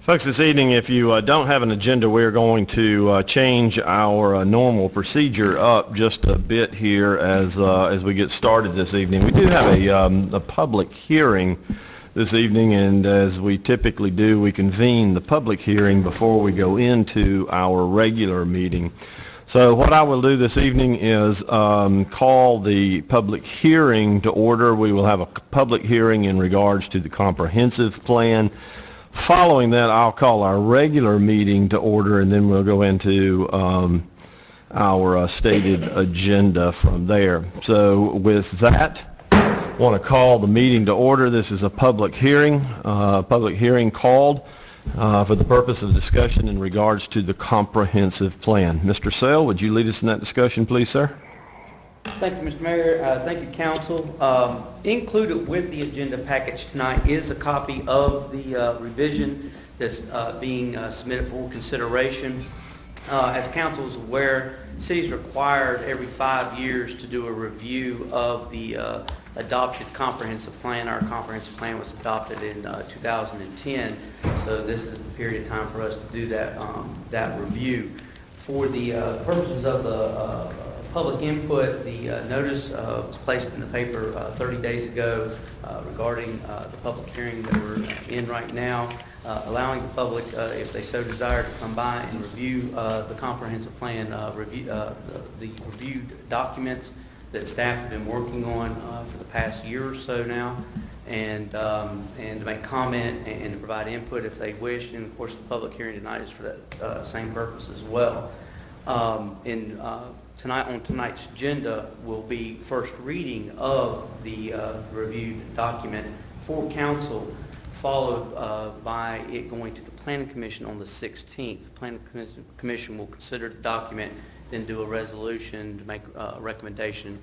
Folks, this evening, if you don't have an agenda, we're going to change our normal procedure up just a bit here as we get started this evening. We do have a public hearing this evening, and as we typically do, we convene the public hearing before we go into our regular meeting. So what I will do this evening is call the public hearing to order. We will have a public hearing in regards to the comprehensive plan. Following that, I'll call our regular meeting to order, and then we'll go into our stated agenda from there. So with that, I want to call the meeting to order. This is a public hearing called for the purpose of discussion in regards to the comprehensive plan. Mr. Sell, would you lead us in that discussion, please, sir? Thank you, Mr. Mayor. Thank you, Council. Included with the agenda package tonight is a copy of the revision that's being submitted for consideration. As Council is aware, the city is required every 5 years to do a review of the adopted comprehensive plan. Our comprehensive plan was adopted in 2010, so this is the period of time for us to do that review. For the purposes of the public input, the notice was placed in the paper 30 days ago regarding the public hearing that we're in right now, allowing the public, if they so desire, to come by and review the comprehensive plan, the reviewed documents that staff have been working on for the past year or so now, and to make comment and to provide input if they wish. And of course, the public hearing tonight is for that same purpose as well. On tonight's agenda will be first reading of the reviewed document for council, followed by it going to the Planning Commission on the 16th. The Planning Commission will consider the document, then do a resolution to make a recommendation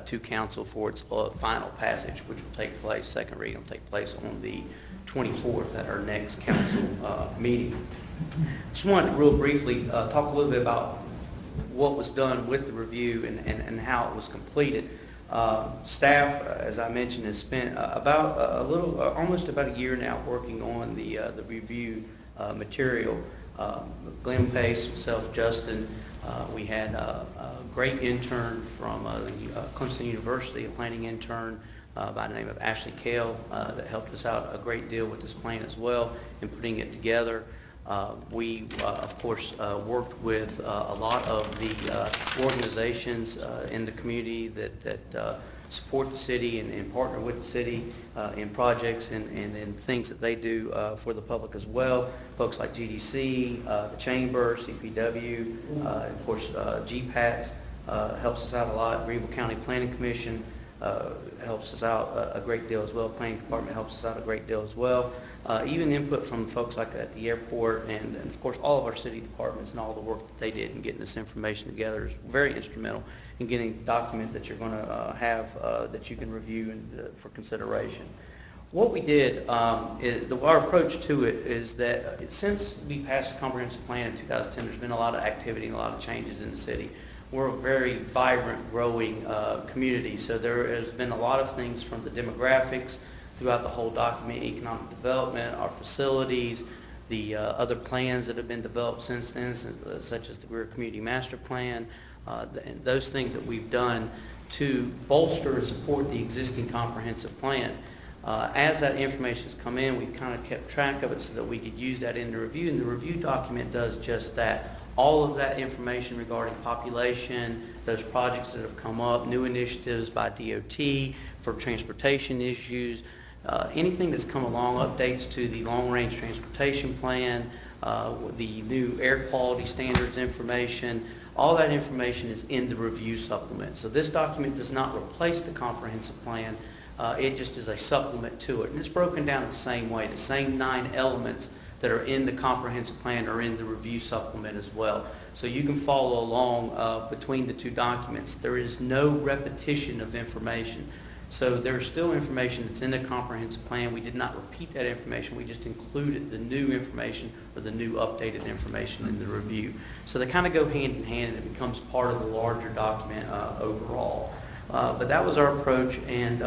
to council for its final passage, which will take place, second reading will take place on the 24th at our next council meeting. Just wanted to real briefly talk a little bit about what was done with the review and how it was completed. Staff, as I mentioned, has spent almost about a year now working on the review material. Glenn Pace, myself, Justin, we had a great intern from Clemson University, a planning intern by the name of Ashley Kale, that helped us out a great deal with this plan as well in putting it together. We, of course, worked with a lot of the organizations in the community that support the city and partner with the city in projects and things that they do for the public as well. Folks like GDC, the Chamber, CPW, of course, GPATS helps us out a lot. Greenville County Planning Commission helps us out a great deal as well. Planning Department helps us out a great deal as well. Even input from folks like at the airport and of course all of our city departments and all the work that they did in getting this information together is very instrumental in getting a document that you're going to have that you can review and for consideration. What we did, our approach to it is that since we passed the comprehensive plan in 2010, there's been a lot of activity and a lot of changes in the city. We're a very vibrant, growing community, so there has been a lot of things from the demographics throughout the whole document, economic development, our facilities, the other plans that have been developed since then, such as the Greer Community Master Plan, and those things that we've done to bolster and support the existing comprehensive plan. As that information has come in, we've kind of kept track of it so that we could use that in the review, and the review document does just that. All of that information regarding population, those projects that have come up, new initiatives by DOT for transportation issues, anything that's come along, updates to the long-range transportation plan, the new air quality standards information, all that information is in the review supplement. So this document does not replace the comprehensive plan. It just is a supplement to it. And it's broken down the same way. The same 9 elements that are in the comprehensive plan are in the review supplement as well. So you can follow along between the two documents. There is no repetition of information. So there's still information that's in the comprehensive plan. We did not repeat that information. We just included the new information or the new updated information in the review. So they kind of go hand in hand and it becomes part of the larger document overall. But that was our approach, and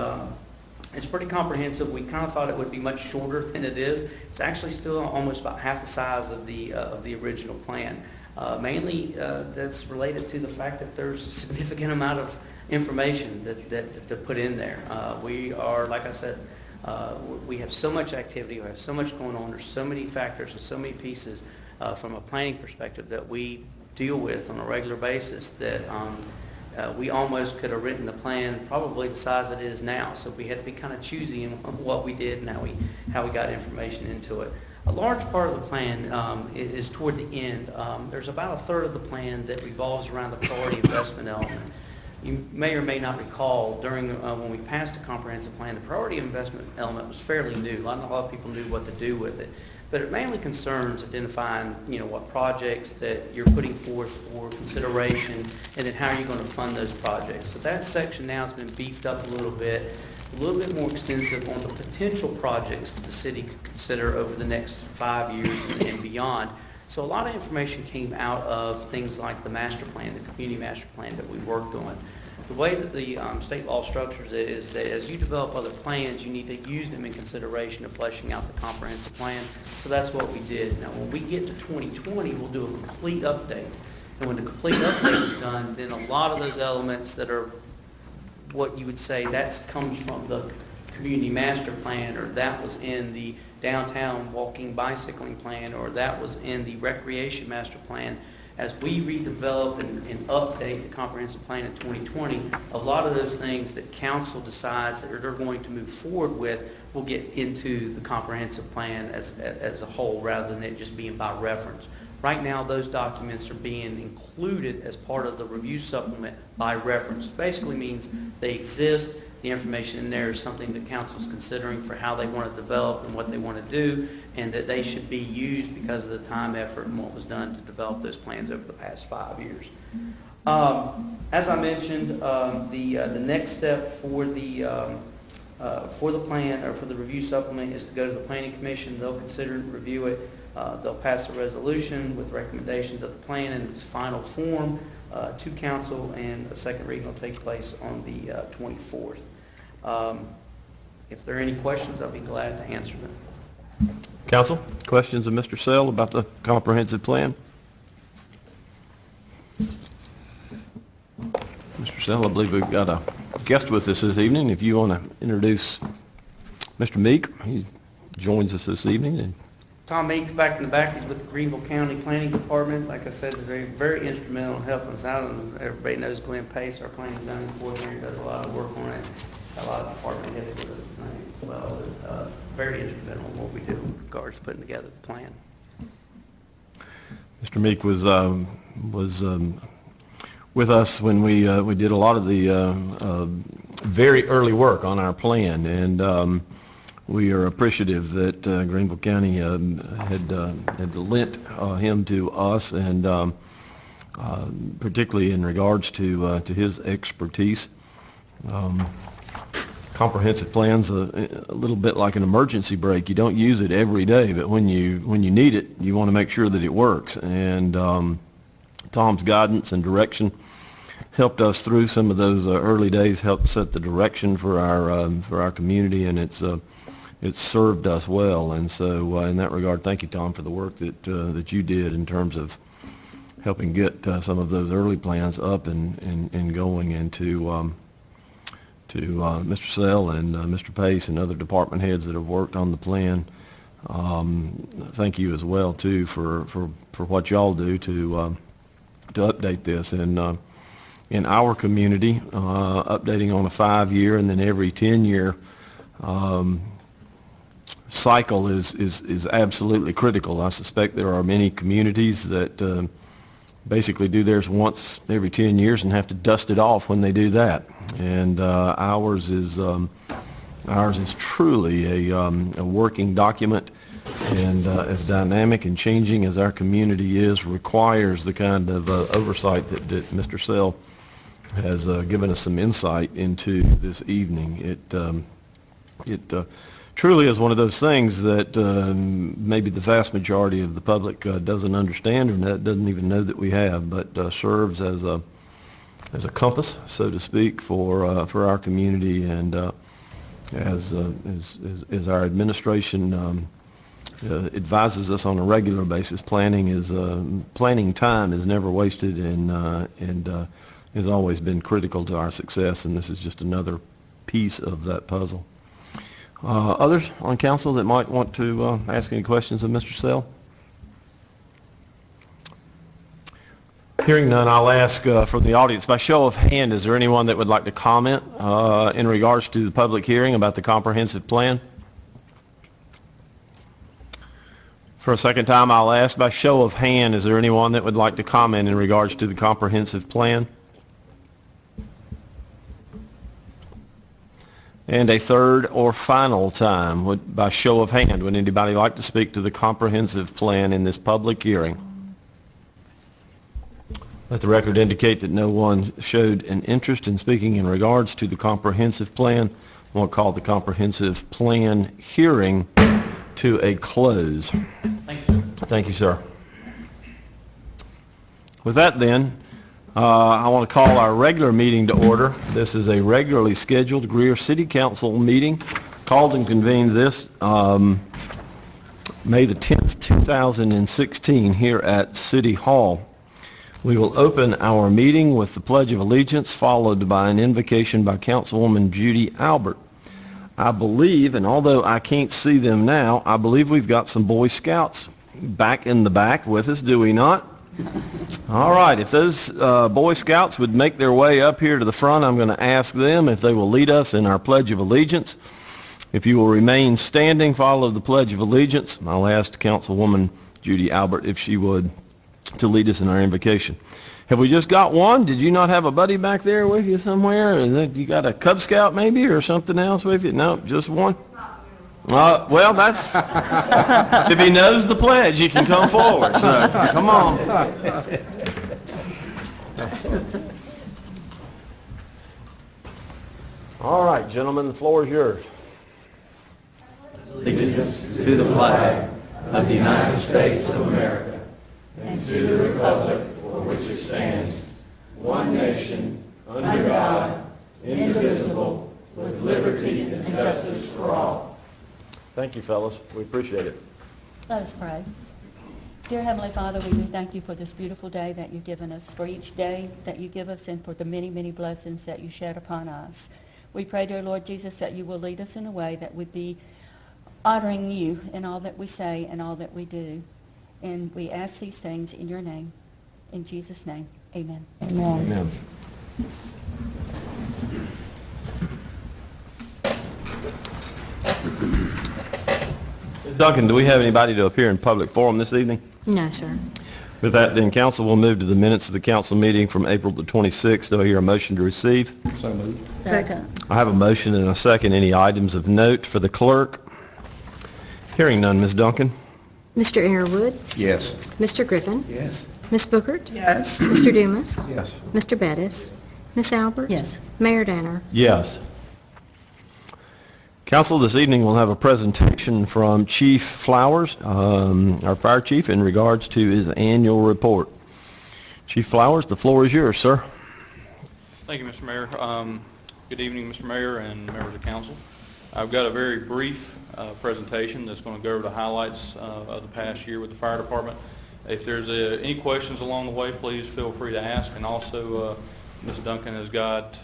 It's pretty comprehensive. We kind of thought it would be much shorter than it is. It's actually still almost about half the size of the original plan. Mainly that's related to the fact that there's a significant amount of information that to put in there. We are, like I said, we have so much activity, we have so much going on, there's so many factors and so many pieces from a planning perspective that we deal with on a regular basis that we almost could have written the plan probably the size it is now. So we had to be kind of choosy in what we did and how we got information into it. A large part of the plan is toward the end. There's about a third of the plan that revolves around the priority investment element. You may or may not recall during when we passed the comprehensive plan, the priority investment element was fairly new. Not a lot of people knew what to do with it. But it mainly concerns identifying, what projects that you're putting forth for consideration, and then how are you going to fund those projects. So that section now has been beefed up a little bit more extensive on the potential projects that the city could consider over the next 5 years and beyond. So a lot of information came out of things like the master plan, the community master plan that we worked on. The way that the state law structures it is that as you develop other plans, you need to use them in consideration of fleshing out the comprehensive plan. So that's what we did. Now, when we get to 2020, we'll do a complete update. And when the complete update is done, then a lot of those elements that are what you would say that comes from the community master plan, or that was in the downtown walking bicycling plan, or that was in the recreation master plan. As we redevelop and update the comprehensive plan in 2020, a lot of those things that council decides that they're going to move forward with will get into the comprehensive plan as a whole, rather than it just being by reference. Right now, those documents are being included as part of the review supplement by reference. Basically means they exist. The information in there is something that council is considering for how they want to develop and what they want to do, and that they should be used because of the time, effort, and what was done to develop those plans over the past 5 years. As I mentioned, the next step for the plan, or for the review supplement, is to go to the Planning Commission. They'll consider and review it. They'll pass a resolution with recommendations of the plan in its final form to council, and a second reading will take place on the 24th. If there are any questions, I'll be glad to answer them. Council, questions of Mr. Sell about the comprehensive plan? Mr. Sell, I believe we've got a guest with us this evening. If you want to introduce Mr. Meek, he joins us this evening. And Tom Meeks back in the back. He's with the Greenville County Planning Department. Like I said, they're very instrumental in helping us out. And everybody knows Glenn Pace, our planning and zoning coordinator, does a lot of work on it. A lot of department heads with us as well. Very instrumental in what we do in regards to putting together the plan. Mr. Meek was with us when we did a lot of the very early work on our plan, and we are appreciative that Greenville County had lent him to us, and particularly in regards to his expertise. Comprehensive plan's a little bit like an emergency brake. You don't use it every day, but when you need it, you want to make sure that it works. And Tom's guidance and direction helped us through some of those early days, helped set the direction for our community, and it's served us well. And so in that regard, thank you, Tom, for the work that you did in terms of helping get some of those early plans up and going, and to Mr. Sell and Mr. Pace and other department heads that have worked on the plan. Thank you as well too for what y'all do to update this in our community, updating on a 5-year and then every 10-year cycle is absolutely critical. I suspect there are many communities that basically do theirs once every 10 years and have to dust it off when they do that. And ours is truly a working document, and as dynamic and changing as our community is, requires the kind of oversight that Mr. Sell has given us some insight into this evening. It truly is one of those things that maybe the vast majority of the public doesn't understand, or doesn't even know that we have, but serves as a compass, so to speak, for our community, and as our administration advises us on a regular basis, planning time is never wasted and has always been critical to our success, and this is just another piece of that puzzle. Others on council that might want to ask any questions of Mr. Sell? Hearing none, I'll ask from the audience, by show of hand, is there anyone that would like to comment in regards to the public hearing about the comprehensive plan? For a second time, I'll ask, by show of hand, is there anyone that would like to comment in regards to the comprehensive plan? And a third or final time, by show of hand, would anybody like to speak to the comprehensive plan in this public hearing? Let the record indicate that no one showed an interest in speaking in regards to the comprehensive plan. We'll call the comprehensive plan hearing to a close. Thank you, sir. Thank you, sir. With that then, I want to call our regular meeting to order. This is a regularly scheduled Greer City Council meeting called and convened this May the 10th, 2016 here at City Hall. We will open our meeting with the Pledge of Allegiance, followed by an invocation by Councilwoman Judy Albert. I believe, and although I can't see them now, I believe we've got some Boy Scouts back in the back with us, do we not? All right, if those Boy Scouts would make their way up here to the front, I'm going to ask them if they will lead us in our Pledge of Allegiance. If you will remain standing, follow the Pledge of Allegiance. I'll ask Councilwoman Judy Albert if she would to lead us in our invocation. Have we just got one? Did you not have a buddy back there with you somewhere? Is that, you got a Cub Scout maybe or something else with you? No, just one? Well, that's, if he knows the pledge, he can come forward, so come on. All right, gentlemen, the floor is yours. Allegiance to the flag of the United States of America and to the republic for which it stands, one nation, under God, indivisible, with liberty and justice for all. Thank you, fellas. We appreciate it. Let us pray. Dear Heavenly Father, we do thank you for this beautiful day that you've given us, for each day that you give us, and for the many, many blessings that you shed upon us. We pray, dear Lord Jesus, that you will lead us in a way that would be honoring you in all that we say and all that we do. And we ask these things in your name. In Jesus' name, amen. Amen. Ms. Duncan, do we have anybody to appear in public forum this evening? No, sir. With that, then, council will move to the minutes of the council meeting from April the 26th. Do I hear a motion to receive? So moved. Second. I have a motion and a second. Any items of note for the clerk? Hearing none, Ms. Duncan. Mr. Airwood, Yes. Mr. Griffin, Yes. Ms. Bookert, Mr. Dumas, Yes. Mr. Bettis, Ms. Albert, Yes. Mayor Danner. Yes. Council, this evening we'll have a presentation from Chief Flowers, our fire chief, in regards to his annual report. Chief Flowers, the floor is yours, sir. Thank you, Mr. Mayor. Good evening, Mr. Mayor and members of council. I've got a very brief presentation that's going to go over the highlights of the past year with the fire department. If there's any questions along the way, please feel free to ask. And also, Ms. Duncan has got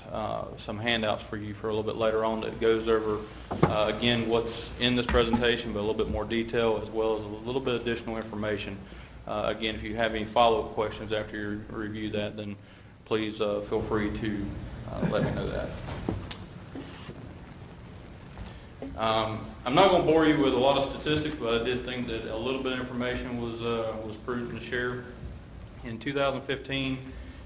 some handouts for you for a little bit later on that goes over, again, what's in this presentation, but a little bit more detail as well as a little bit additional information. Again, if you have any follow-up questions after you review that, then please feel free to let me know that. I'm not going to bore you with a lot of statistics, but I did think that a little bit of information was prudent to share. In 2015,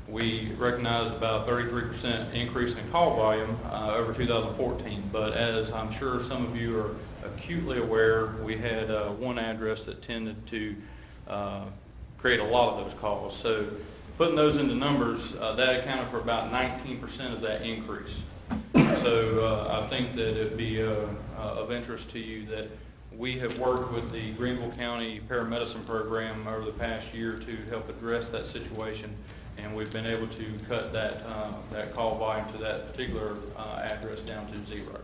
we recognized about a 33% increase in call volume over 2014. But as I'm sure some of you are acutely aware, we had one address that tended to create a lot of those calls. So putting those into numbers, that accounted for about 19% of that increase. So I think that it would be of interest to you that we have worked with the Greenville County Paramedicine Program over the past year to help address that situation, and we've been able to cut that call volume to that particular address down to 0.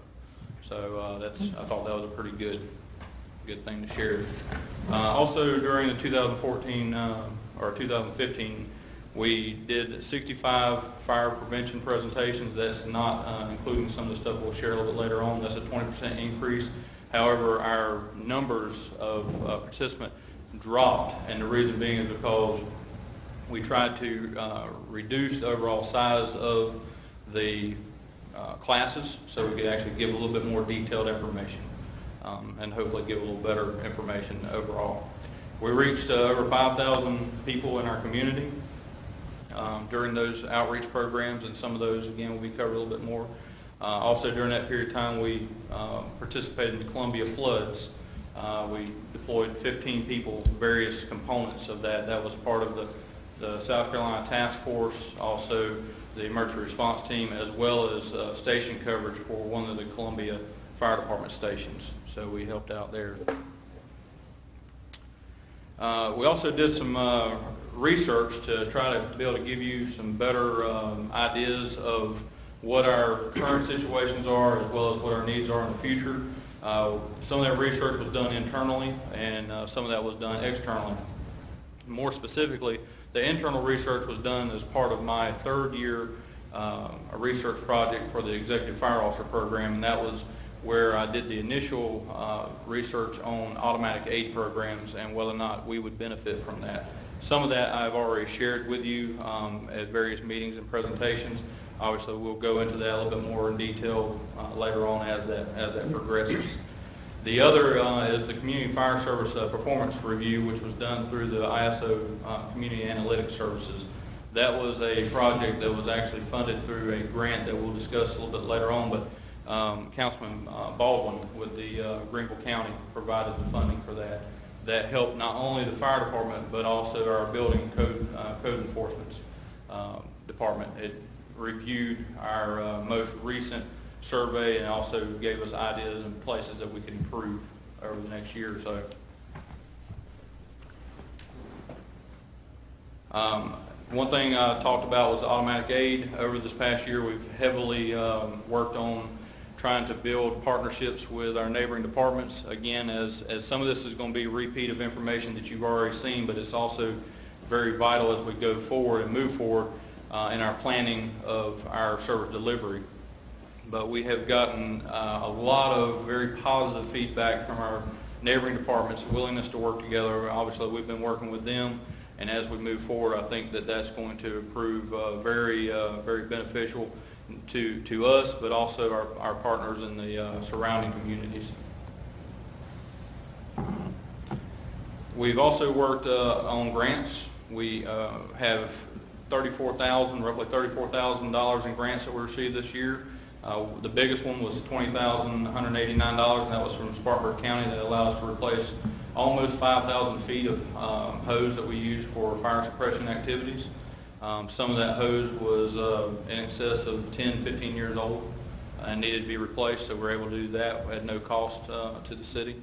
So I thought that was a pretty good thing to share. Also, during the 2014 or 2015, we did 65 fire prevention presentations. That's not including some of the stuff we'll share a little bit later on. That's a 20% increase. However, our numbers of participants dropped, and the reason being is because we tried to reduce the overall size of the classes so we could actually give a little bit more detailed information and hopefully give a little better information overall. We reached over 5,000 people in our community during those outreach programs, and some of those, again, will be covered a little bit more. Also, during that period of time, we participated in the Columbia floods. We deployed 15 people, various components of that. That was part of the South Carolina Task Force, also the emergency response team, as well as station coverage for one of the Columbia Fire Department stations. So we helped out there. We also did some research to try to be able to give you some better ideas of what our current situations are, as well as what our needs are in the future. Some of that research was done internally, and some of that was done externally. More specifically, the internal research was done as part of my third year a research project for the Executive Fire Officer Program, and that was where I did the initial research on automatic aid programs and whether or not we would benefit from that. Some of that I've already shared with you at various meetings and presentations. Obviously, we'll go into that a little bit more in detail later on as that progresses. The other is the Community Fire Service Performance Review, which was done through the ISO Community Analytics Services. That was a project that was actually funded through a grant that we'll discuss a little bit later on, but Councilman Baldwin with the Greenville County provided the funding for that. That helped not only the fire department, but also our building code enforcement department. It reviewed our most recent survey and also gave us ideas and places that we could improve over the next year or so. One thing I talked about was automatic aid. Over this past year, we've heavily worked on trying to build partnerships with our neighboring departments. Again, as some of this is going to be a repeat of information that you've already seen, but it's also very vital as we go forward and move forward in our planning of our service delivery. But we have gotten a lot of very positive feedback from our neighboring departments, willingness to work together. Obviously, we've been working with them, and as we move forward, I think that that's going to prove very beneficial to us, but also our partners in the surrounding communities. We've also worked on grants. We have roughly $34,000 in grants that we received this year. The biggest one was $20,189, and that was from Spartanburg County. That allowed us to replace almost 5,000 feet of hose that we use for fire suppression activities. Some of that hose was in excess of 10, 15 years old and needed to be replaced, so we're able to do that at no cost to the city.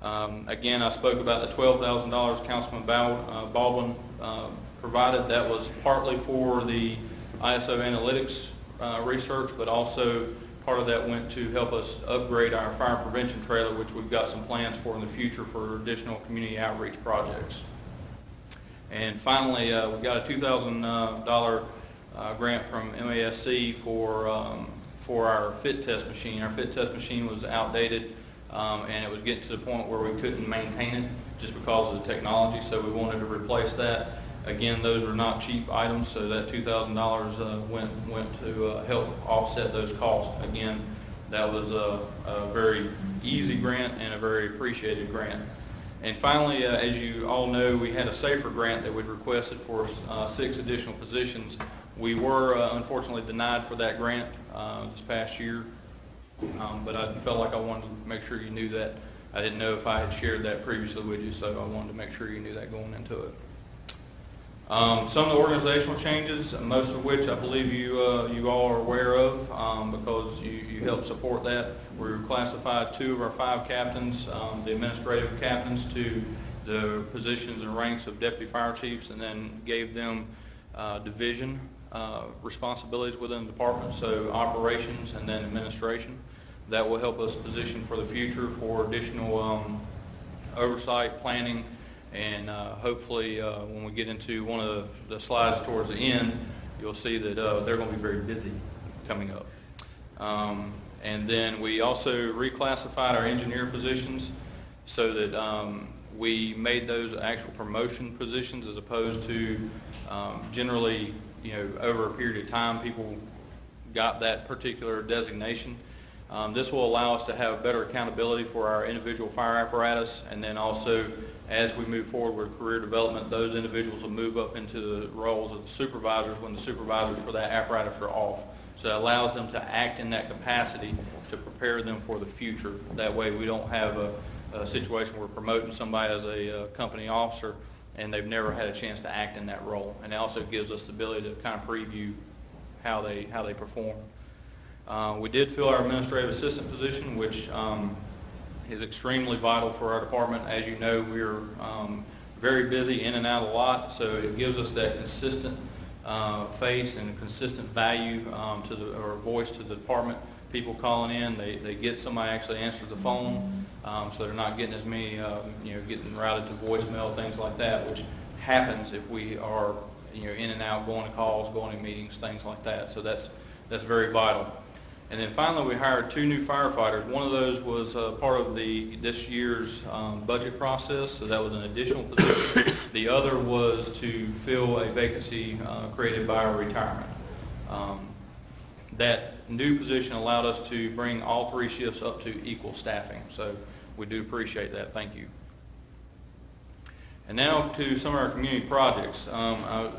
Again, I spoke about the $12,000 Councilman Baldwin provided. That was partly for the ISO analytics research, but also part of that went to help us upgrade our fire prevention trailer, which we've got some plans for in the future for additional community outreach projects. And finally, we got a $2,000 grant from MASC for our fit test machine. Our fit test machine was outdated, and it was getting to the point where we couldn't maintain it just because of the technology, so we wanted to replace that. Again, those are not cheap items, so that $2,000 went to help offset those costs. Again, that was a very easy grant and a very appreciated grant. And finally, as you all know, we had a SAFER grant that we'd requested for 6 additional positions. We were unfortunately denied for that grant this past year, but I felt like I wanted to make sure you knew that. I didn't know if I had shared that previously with you, so I wanted to make sure you knew that going into it. Some of the organizational changes, most of which I believe you all are aware of because you helped support that. We classified 2 of our 5 captains, the administrative captains, to the positions and ranks of deputy fire chiefs, and then gave them division responsibilities within the department, so operations and then administration. That will help us position for the future for additional oversight, planning, and hopefully when we get into one of the slides towards the end, you'll see that they're going to be very busy coming up. And then we also reclassified our engineer positions so that we made those actual promotion positions as opposed to generally, over a period of time, people got that particular designation. This will allow us to have better accountability for our individual fire apparatus, and then also as we move forward with career development, those individuals will move up into the roles of the supervisors when the supervisors for that apparatus are off. So it allows them to act in that capacity to prepare them for the future. That way we don't have a situation where we're promoting somebody as a company officer and they've never had a chance to act in that role. And it also gives us the ability to kind of preview how they perform. We did fill our administrative assistant position, which is extremely vital for our department. As you know, we're very busy in and out a lot, so it gives us that consistent face and consistent value or voice to the department. People calling in, they get somebody actually answers the phone, so they're not getting as many, getting routed to voicemail, things like that, which happens if we are, in and out, going to calls, going to meetings, things like that. So that's very vital. And then finally, we hired 2 new firefighters. One of those was part of this year's budget process, so that was an additional position. The other was to fill a vacancy created by our retirement. That new position allowed us to bring all 3 shifts up to equal staffing, so we do appreciate that. Thank you. And now to some of our community projects.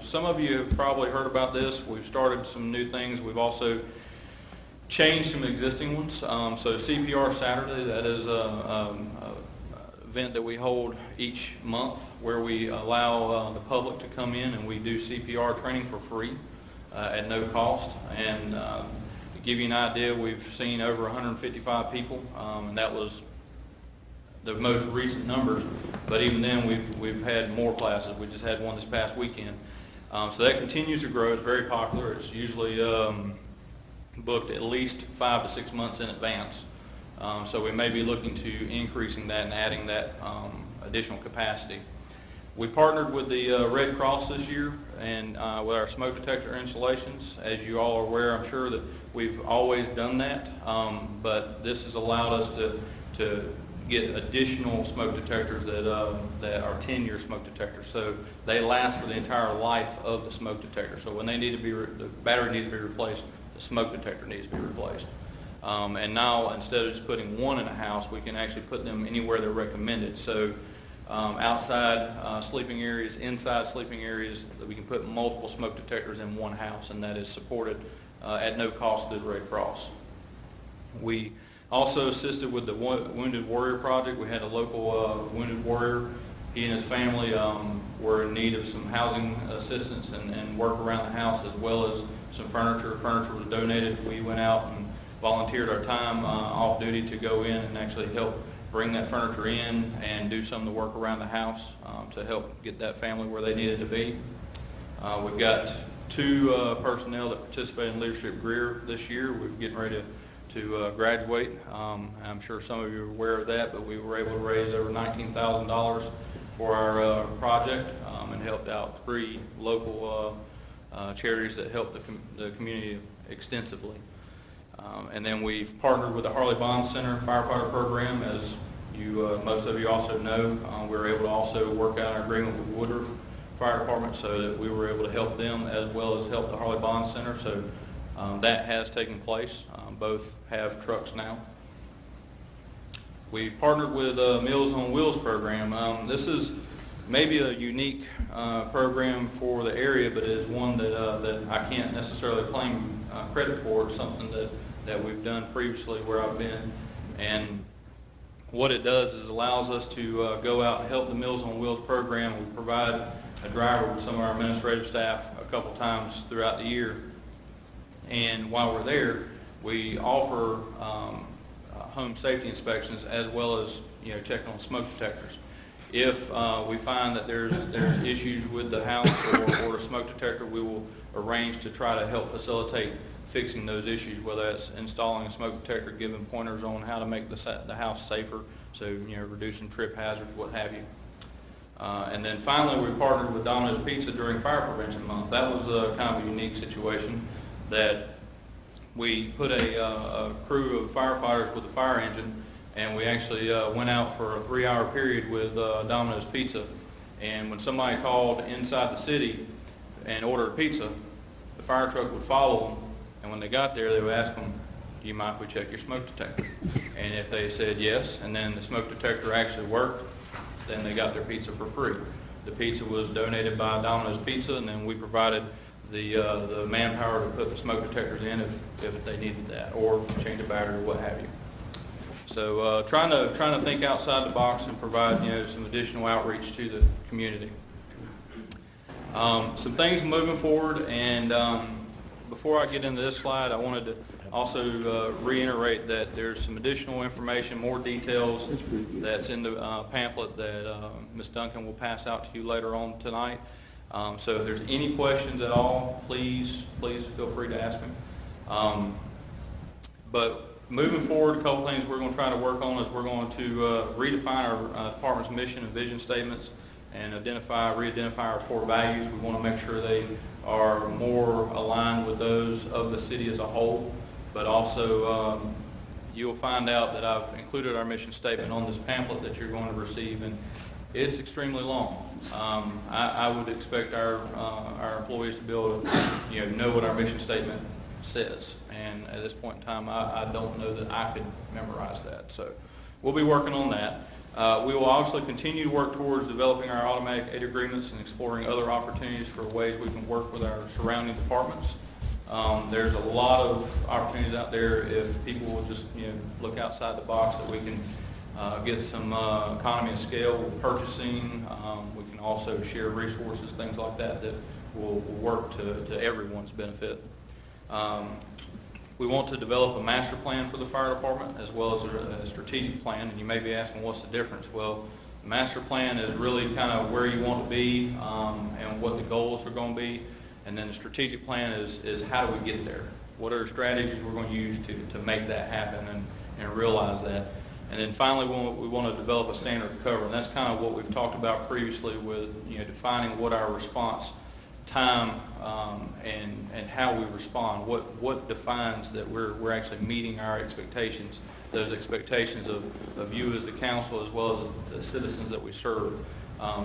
Some of you have probably heard about this. We've started some new things. We've also changed some existing ones. So CPR Saturday, that is an event that we hold each month where we allow the public to come in and we do CPR training for free at no cost. And to give you an idea, we've seen over 155 people, and that was the most recent numbers, but even then we've had more classes. We just had one this past weekend. So that continues to grow. It's very popular. It's usually booked at least 5 to 6 months in advance. So we may be looking to increasing that and adding that additional capacity. We partnered with the Red Cross this year and with our smoke detector installations. As you all are aware, I'm sure that we've always done that, but this has allowed us to get additional smoke detectors that are 10-year smoke detectors. So they last for the entire life of the smoke detector. So when they need to be, the battery needs to be replaced, the smoke detector needs to be replaced. And now instead of just putting one in a house, we can actually put them anywhere they're recommended. So outside sleeping areas, inside sleeping areas, we can put multiple smoke detectors in one house, and that is supported at no cost to the Red Cross. We also assisted with the Wounded Warrior Project. We had a local Wounded Warrior. He and his family were in need of some housing assistance and work around the house, as well as some furniture. Furniture was donated. We went out and volunteered our time off duty to go in and actually help bring that furniture in and do some of the work around the house to help get that family where they needed to be. We've got 2 personnel that participated in Leadership Greer this year. We're getting ready to graduate. I'm sure some of you are aware of that, but we were able to raise over $19,000 for our project and helped out 3 local charities that help the community extensively. And then we've partnered with the Harley Bond Center firefighter program. As you, most of you also know, we were able to also work out an agreement with Woodruff Fire Department so that we were able to help them as well as help the Harley Bond Center. So that has taken place. Both have trucks now. We partnered with Meals on Wheels program. This is maybe a unique program for the area, but it is one that I can't necessarily claim credit for. It's something that we've done previously where I've been. And what it does is allows us to go out and help the Meals on Wheels program. We provide a driver with some of our administrative staff a couple times throughout the year. And while we're there, we offer home safety inspections as well as checking on smoke detectors. If we find that there's issues with the house or a smoke detector, we will arrange to try to help facilitate fixing those issues, whether that's installing a smoke detector, giving pointers on how to make the house safer, so, reducing trip hazards, what have you. And then finally, we partnered with Domino's Pizza during Fire Prevention Month. That was kind of a unique situation that we put a crew of firefighters with a fire engine, and we actually went out for a 3-hour period with Domino's Pizza. And when somebody called inside the city and ordered pizza, the fire truck would follow them, and when they got there, they would ask them, "Do you mind if we check your smoke detector?" And if they said yes, and then the smoke detector actually worked, then they got their pizza for free. The pizza was donated by Domino's Pizza, and then we provided the manpower to put the smoke detectors in if they needed that, or change a battery or what have you. So trying to think outside the box and provide some additional outreach to the community. Some things moving forward, and before I get into this slide, I wanted to also reiterate that there's some additional information, more details that's in the pamphlet that Ms. Duncan will pass out to you later on tonight. So if there's any questions at all, please feel free to ask me. But moving forward, a couple things we're going to try to work on is we're going to redefine our department's mission and vision statements and re-identify our core values. We want to make sure they are more aligned with those of the city as a whole, but also you'll find out that I've included our mission statement on this pamphlet that you're going to receive, and it's extremely long. I would expect our employees to be able to know what our mission statement says, and at this point in time I don't know that I could memorize that, so we'll be working on that. We will obviously continue to work towards developing our automatic aid agreements and exploring other opportunities for ways we can work with our surrounding departments. There's a lot of opportunities out there if people will just look outside the box, that we can get some economy of scale with purchasing. We can also share resources, things like that will work to everyone's benefit. We want to develop a master plan for the fire department as well as a strategic plan, and you may be asking what's the difference. Well, the master plan is really kind of where you want to be and what the goals are going to be, and then the strategic plan is how do we get there? What are the strategies we're going to use to make that happen and realize that? And then finally, we want to develop a standard of cover, and that's kind of what we've talked about previously with defining what our response time and how we respond. What defines that we're actually meeting our expectations, those expectations of you as the council as well as the citizens that we serve.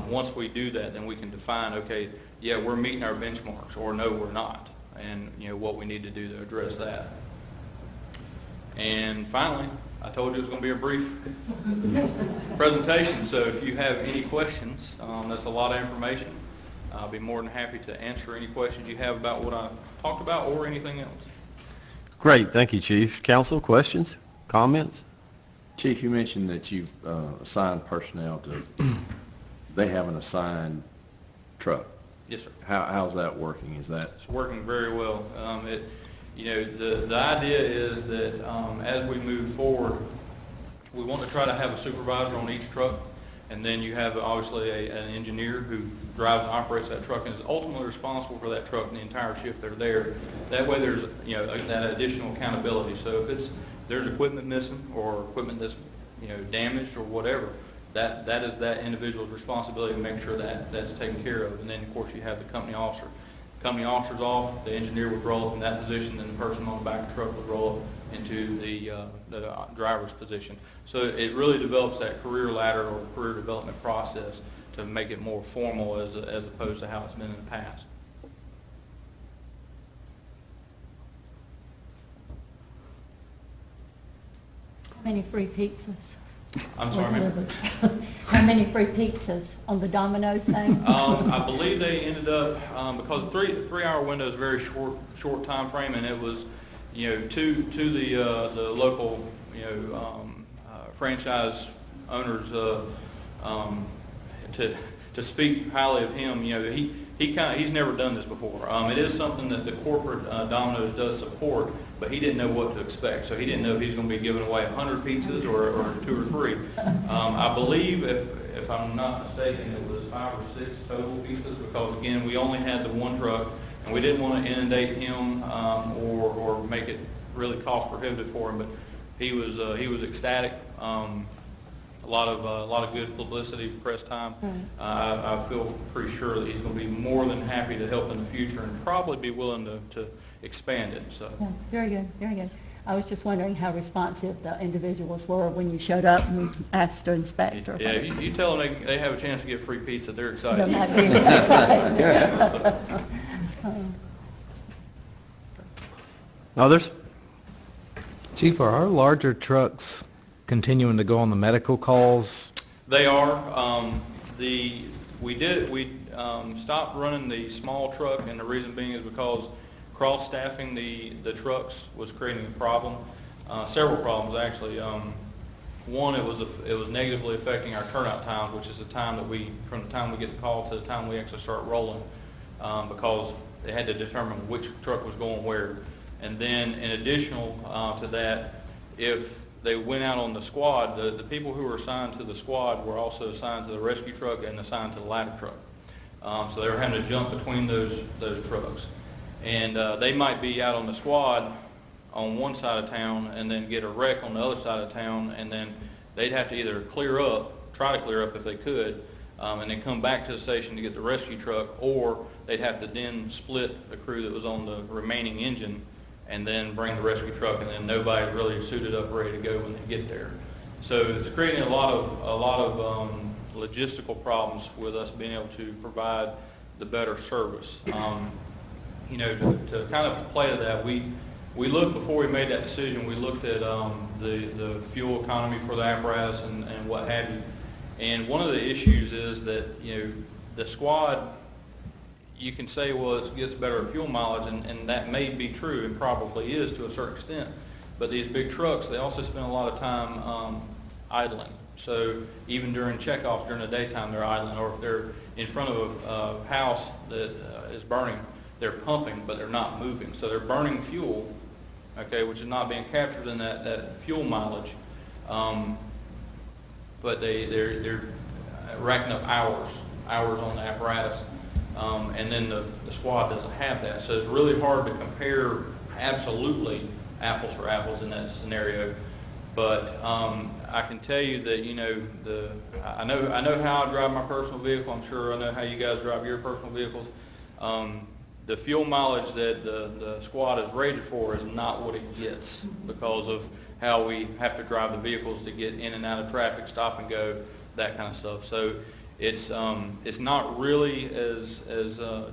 Once we do that, then we can define, okay, yeah, we're meeting our benchmarks, or no, we're not, and what we need to do to address that. And finally, I told you it was going to be a brief presentation, so if you have any questions, that's a lot of information. I'll be more than happy to answer any questions you have about what I talked about or anything else. Great, thank you, Chief. Council, questions, comments? Chief, you mentioned that you've assigned personnel they have an assigned truck. Yes, sir. How's that working? Is that? It's working very well. The idea is that as we move forward, we want to try to have a supervisor on each truck, and then you have obviously an engineer who drives and operates that truck and is ultimately responsible for that truck and the entire shift that are there. That way there's that additional accountability. So if there's equipment missing or equipment that's damaged or whatever, that is that individual's responsibility to make sure that that's taken care of. And then of course you have the company officer. Company officer's off, the engineer would roll up in that position, and the person on the back of the truck would roll up into the driver's position. So it really develops that career ladder or career development process to make it more formal as opposed to how it's been in the past. How many free pizzas? I'm sorry, ma'am. How many free pizzas on the Domino's thing? I believe they ended up because the 3-hour window is a very short time frame, and it was to the local franchise owners to speak highly of him. He's never done this before. It is something that the corporate Domino's does support, but he didn't know what to expect. So he didn't know if he's going to be giving away 100 pizzas or 2 or 3. I believe, if I'm not mistaken, it was 5 or 6 total pizzas, because again, we only had the one truck, and we didn't want to inundate him or make it really cost prohibitive for him. But he was ecstatic. A lot of good publicity, press time. I feel pretty sure that he's going to be more than happy to help in the future and probably be willing to expand it. So. Yeah, very good, very good. I was just wondering how responsive the individuals were when you showed up and asked to inspect. Or Yeah, you tell them they have a chance to get free pizza, they're excited. They're not doing that. Others? Chief, are our larger trucks continuing to go on the medical calls? They are. We stopped running the small truck, and the reason being is because cross-staffing the trucks was creating a problem. Several problems, actually. One, it was negatively affecting our turnout times, which is the time that from the time we get the call to the time we actually start rolling, because they had to determine which truck was going where. And then, in additional to that, if they went out on the squad, the people who were assigned to the squad were also assigned to the rescue truck and assigned to the ladder truck. So they were having to jump between those trucks. And they might be out on the squad on one side of town and then get a wreck on the other side of town, and then they'd have to either try to clear up if they could, and then come back to the station to get the rescue truck, or they'd have to then split the crew that was on the remaining engine and then bring the rescue truck, and then nobody's really suited up, ready to go when they get there. So it's creating a lot of logistical problems with us being able to provide the better service. To kind of play to that, we looked, before we made that decision, we looked at the fuel economy for the apparatus and what have you. And one of the issues is that, the squad, you can say, well, it gets better fuel mileage, and that may be true and probably is to a certain extent. But these big trucks, they also spend a lot of time idling. So even during checkoffs during the daytime, they're idling, or if they're in front of a house that is burning, they're pumping, but they're not moving. So they're burning fuel, okay, which is not being captured in that fuel mileage. But they're racking up hours on the apparatus. And then the squad doesn't have that. So it's really hard to compare absolutely apples for apples in that scenario. But I can tell you that, I know how I drive my personal vehicle. I'm sure I know how you guys drive your personal vehicles. The fuel mileage that the squad is rated for is not what it gets because of how we have to drive the vehicles to get in and out of traffic, stop and go, that kind of stuff. So it's not really as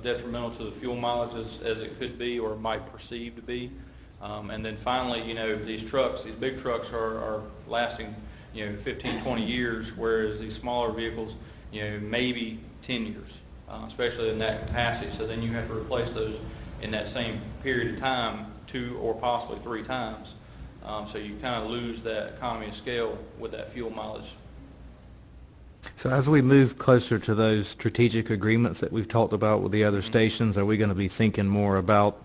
detrimental to the fuel mileage as it could be or might perceive to be. And then finally, these big trucks are lasting, 15, 20 years, whereas these smaller vehicles, maybe 10 years. Especially in that capacity. So then you have to replace those in that same period of time 2 or possibly 3 times. So you kind of lose that economy of scale with that fuel mileage. So as we move closer to those strategic agreements that we've talked about with the other stations, are we going to be thinking more about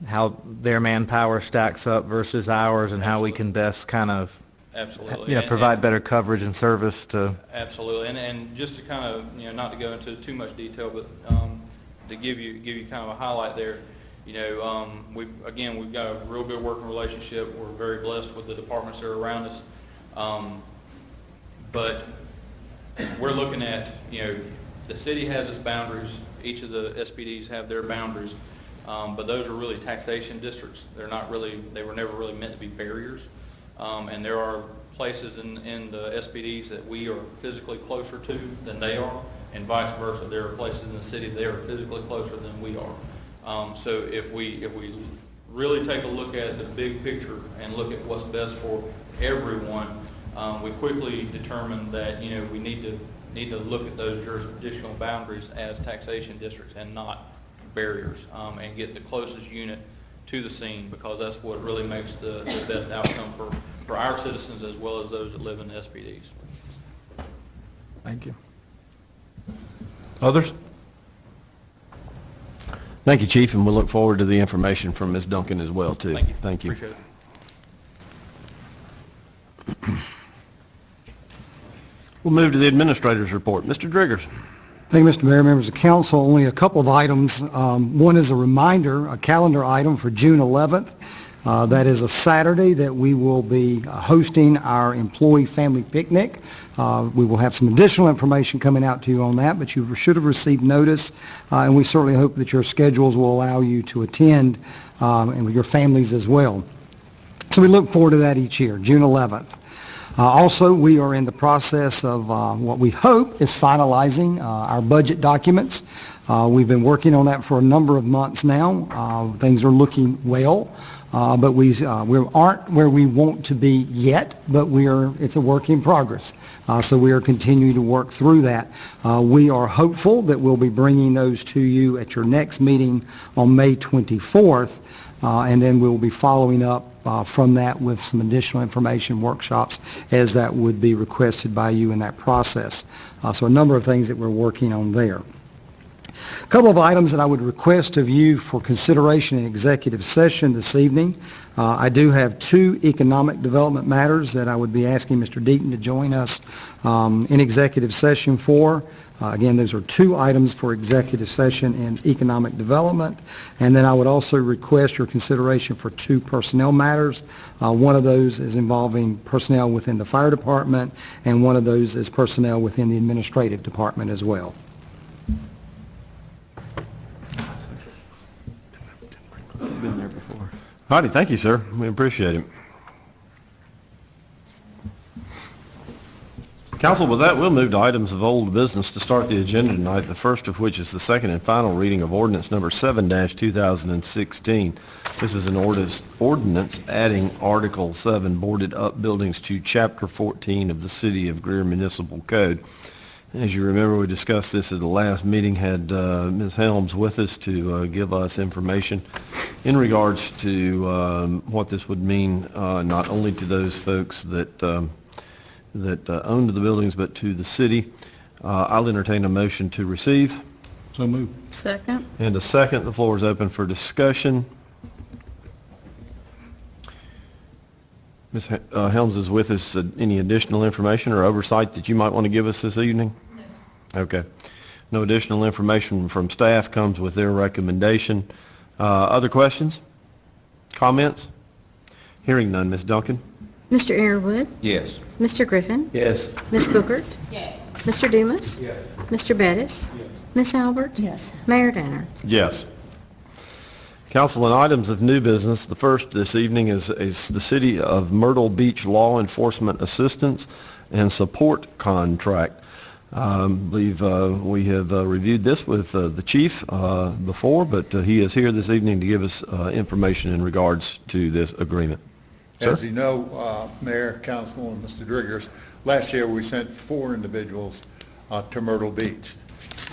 how their manpower stacks up versus ours and how we can best kind of Absolutely. Provide better coverage and service to... Absolutely. And just to kind of, not to go into too much detail, but to give you kind of a highlight there, we've got a real good working relationship. We're very blessed with the departments that are around us. But we're looking at, the city has its boundaries. Each of the SPDs have their boundaries. But those are really taxation districts. They were never really meant to be barriers. And there are places in the SPDs that we are physically closer to than they are, and vice versa. There are places in the city they are physically closer than we are. So if we really take a look at the big picture and look at what's best for everyone, we quickly determined that we need to look at those jurisdictional boundaries as taxation districts and not barriers, and get the closest unit to the scene, because that's what really makes the best outcome for our citizens as well as those that live in the SPDs. Thank you. Others? Thank you, Chief, and we'll look forward to the information from Ms. Duncan as well, too. Thank you. Thank you. Appreciate it. We'll move to the administrator's report. Mr. Driggers. Thank you, Mr. Mayor, members of council. Only a couple of items. One is a reminder, a calendar item for June 11th. That is a Saturday that we will be hosting our employee family picnic. We will have some additional information coming out to you on that, but you should have received notice, and we certainly hope that your schedules will allow you to attend, and with your families as well. So we look forward to that each year, June 11th. Also, we are in the process of what we hope is finalizing our budget documents. We've been working on that for a number of months now. Things are looking well, but we aren't where we want to be yet, but it's a work in progress. So we are continuing to work through that. We are hopeful that we'll be bringing those to you at your next meeting on May 24th, and then we'll be following up from that with some additional information workshops as that would be requested by you in that process. So a number of things that we're working on there. A couple of items that I would request of you for consideration in executive session this evening. I do have two economic development matters that I would be asking Mr. Deaton to join us in executive session for. Again, those are two items for executive session in economic development. And then I would also request your consideration for two personnel matters. One of those is involving personnel within the fire department, and one of those is personnel within the administrative department as well. Been there before. All right, thank you, sir. We appreciate it. Council, with that, we'll move to items of old business to start the agenda tonight, the first of which is the second and final reading of ordinance number 7-2016. This is an ordinance adding Article 7, boarded up buildings, to Chapter 14 of the City of Greer Municipal Code. As you remember, we discussed this at the last meeting, had Ms. Helms with us to give us information in regards to what this would mean, not only to those folks that owned the buildings, but to the city. I'll entertain a motion to receive. So moved. Second. And a second. The floor is open for discussion. Ms. Helms is with us. Any additional information or oversight that you might want to give us this evening? No. Okay. No additional information from staff comes with their recommendation. Other questions? Comments? Hearing none. Ms. Duncan? Mr. Airwood, Yes. Mr. Griffin, Yes. Ms. Cookert, Mr. Dumas, Yes. Mr. Bettis, Ms. Albert, Yes. Mayor Danner. Yes. Council, on items of new business, the first this evening is the City of Myrtle Beach Law Enforcement Assistance and Support Contract. I believe we have reviewed this with the chief before, but he is here this evening to give us information in regards to this agreement. Sir? As you know, Mayor, Council, and Mr. Driggers, last year we sent 4 individuals to Myrtle Beach.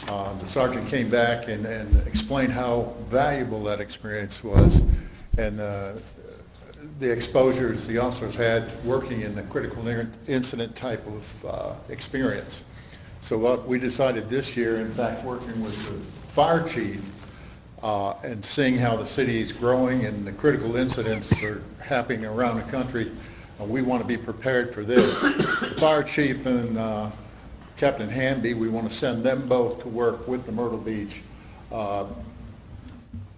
The sergeant came back and explained how valuable that experience was, and the exposures the officers had working in the critical incident type of experience. So what we decided this year, in fact, working with the fire chief and seeing how the city is growing and the critical incidents are happening around the country, we want to be prepared for this. The fire chief and Captain Hamby, we want to send them both to work with the Myrtle Beach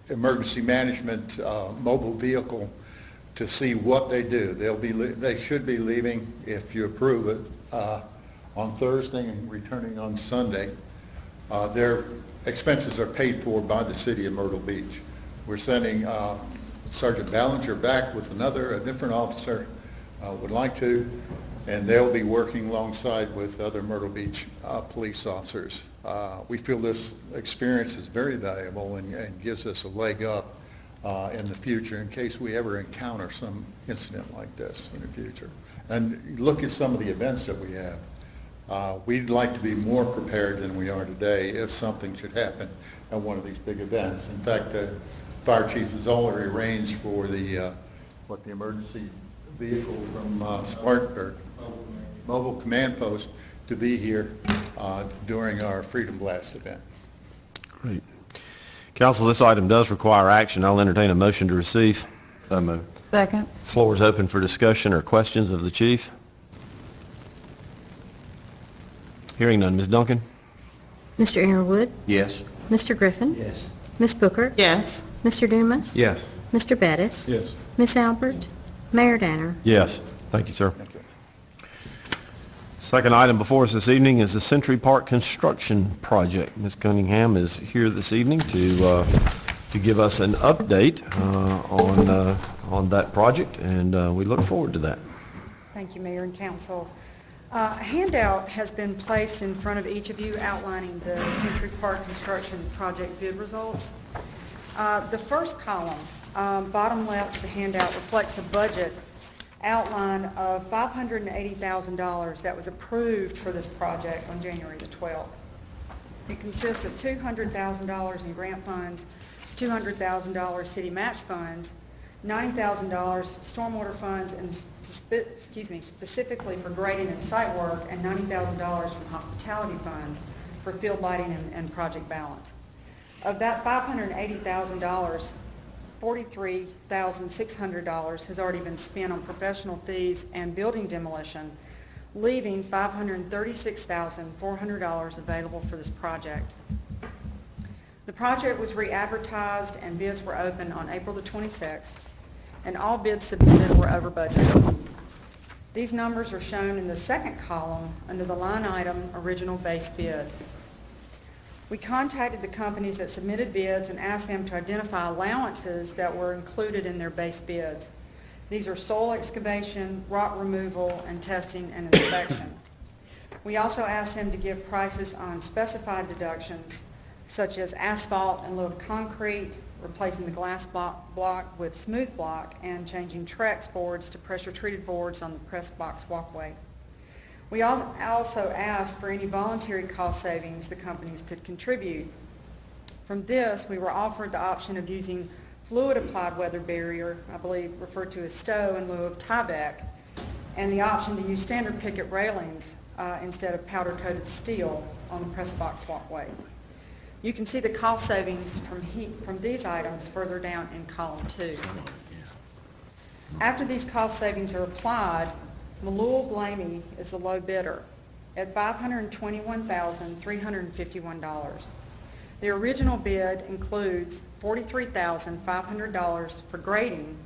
emergency management mobile vehicle to see what they do. They should be leaving, if you approve it, on Thursday and returning on Sunday. Their expenses are paid for by the city of Myrtle Beach. We're sending Sergeant Ballinger back with a different officer, would like to, and they'll be working alongside with other Myrtle Beach police officers. We feel this experience is very valuable and gives us a leg up in the future in case we ever encounter some incident like this in the future. And look at some of the events that we have. We'd like to be more prepared than we are today if something should happen at one of these big events. In fact, the fire chief has already arranged for the emergency vehicle from Mobile Command Post to be here during our Freedom Blast event. Great. Council, this item does require action. I'll entertain a motion to receive. So moved. Second. Floor is open for discussion or questions of the chief. Hearing none. Ms. Duncan? Mr. Airwood, Yes. Mr. Griffin, Yes. Ms. Booker, Yes. Mr. Dumas, Yes. Mr. Bettis, Yes. Miss Albert, Mayor Danner. Yes. Thank you, sir. Second item before us this evening is the Century Park construction project. Ms. Cunningham is here this evening to give us an update on that project, and we look forward to that. Thank you, Mayor and Council. A handout has been placed in front of each of you outlining the Century Park construction project bid results. The first column, bottom left of the handout, reflects a budget outline of $580,000 that was approved for this project on January the 12th. It consists of $200,000 in grant funds, $200,000 city match funds, $90,000 stormwater funds, and specifically for grading and site work, and $90,000 from hospitality funds for field lighting and project balance. Of that $580,000, $43,600 has already been spent on professional fees and building demolition, leaving $536,400 available for this project. The project was re-advertised and bids were open on April the 26th, and all bids submitted were over budget. These numbers are shown in the second column under the line item Original Base Bid. We contacted the companies that submitted bids and asked them to identify allowances that were included in their base bids. These are soil excavation, rock removal, and testing and inspection. We also asked them to give prices on specified deductions, such as asphalt in lieu of concrete, replacing the glass block with smooth block, and changing Trex boards to pressure-treated boards on the press box walkway. We also asked for any voluntary cost savings the companies could contribute. From this, we were offered the option of using fluid-applied weather barrier, I believe referred to as STOW, in lieu of Tyvek, and the option to use standard picket railings instead of powder-coated steel on the press box walkway. You can see the cost savings from these items further down in column 2. After these cost savings are applied, Malul Blamey is the low bidder at $521,351. The original bid includes $43,500 for grading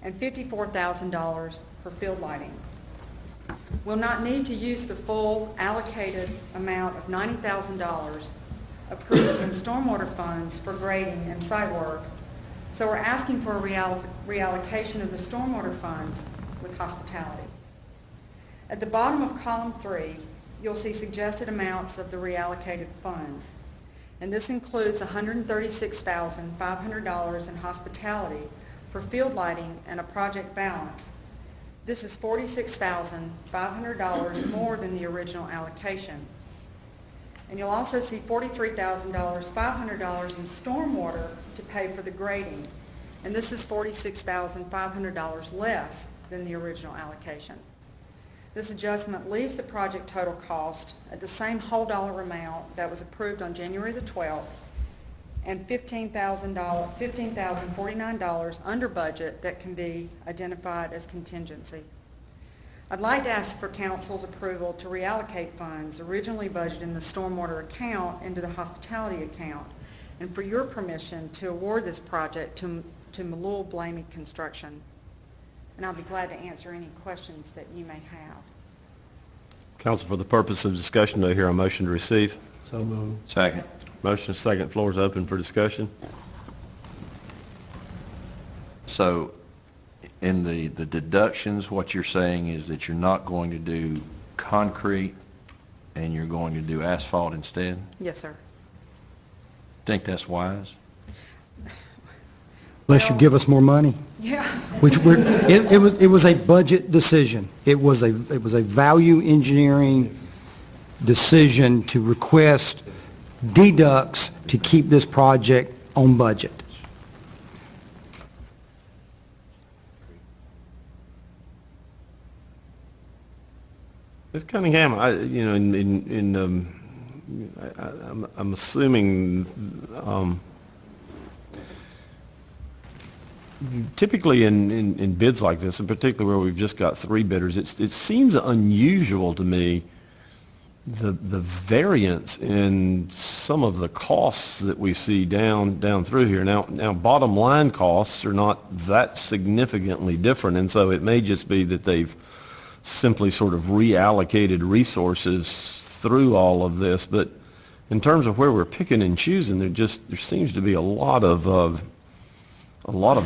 and $54,000 for field lighting. We'll not need to use the full allocated amount of $90,000 approved in stormwater funds for grading and site work, so we're asking for a reallocation of the stormwater funds with hospitality. At the bottom of column 3, you'll see suggested amounts of the reallocated funds, and this includes $136,500 in hospitality for field lighting and a project balance. This is $46,500 more than the original allocation. And you'll also see $43,500 in stormwater to pay for the grading, and this is $46,500 less than the original allocation. This adjustment leaves the project total cost at the same whole dollar amount that was approved on January the 12th and $15,049 under budget that can be identified as contingency. I'd like to ask for Council's approval to reallocate funds originally budgeted in the stormwater account into the hospitality account, and for your permission to award this project to Malul Blamey Construction. And I'll be glad to answer any questions that you may have. Council, for the purpose of discussion, do I hear a motion to receive? So moved. Second. Motion is second. Floor is open for discussion. So in the deductions, what you're saying is that you're not going to do concrete and you're going to do asphalt instead? Yes, sir. Think that's wise? Unless you give us more money. Yeah. It was a budget decision. It was a value engineering decision to request deducts to keep this project on budget. Ms. Cunningham, I'm assuming typically in bids like this, and particularly where we've just got 3 bidders, it seems unusual to me the variance in some of the costs that we see down through here. Now bottom line costs are not that significantly different, and so it may just be that they've simply sort of reallocated resources through all of this. But in terms of where we're picking and choosing, there seems to be a lot of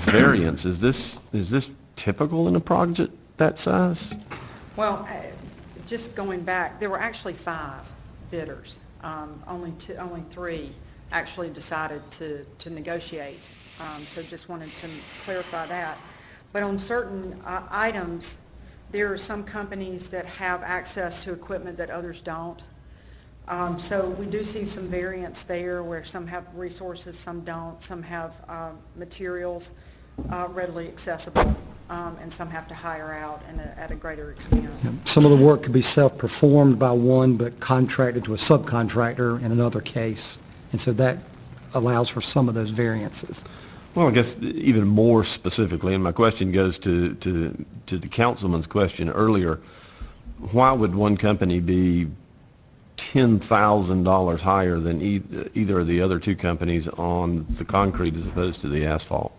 variance. Is this typical in a project that size? Well, just going back, there were actually 5 bidders. Only 3 actually decided to negotiate. So just wanted to clarify that. But on certain items, there are some companies that have access to equipment that others don't. So we do see some variance there where some have resources, some don't. Some have materials readily accessible, and some have to hire out and at a greater expense. Some of the work could be self-performed by one, but contracted to a subcontractor in another case. And so that allows for some of those variances. Well, I guess even more specifically, and my question goes to the councilman's question earlier, why would one company be $10,000 higher than either of the other 2 companies on the concrete as opposed to the asphalt?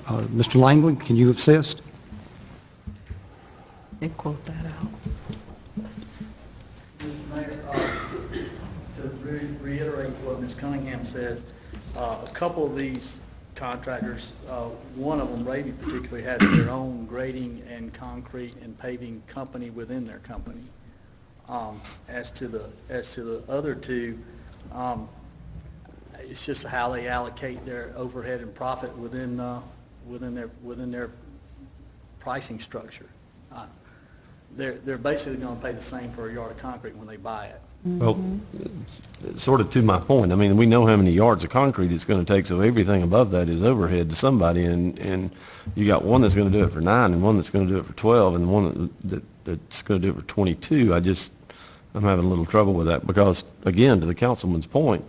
Mr. Langley, can you assist? They quote that out. Mr. Mayor, to reiterate what Ms. Cunningham says, a couple of these contractors, one of them, Ravy particularly, has their own grading and concrete and paving company within their company. As to the other 2, it's just how they allocate their overhead and profit within their pricing structure. They're basically going to pay the same for a yard of concrete when they buy it. Well, sort of to my point, I mean, we know how many yards of concrete it's going to take, so everything above that is overhead to somebody, and you got one that's going to do it for 9, and one that's going to do it for 12, and one that's going to do it for 22. I'm having a little trouble with that because, again, to the councilman's point,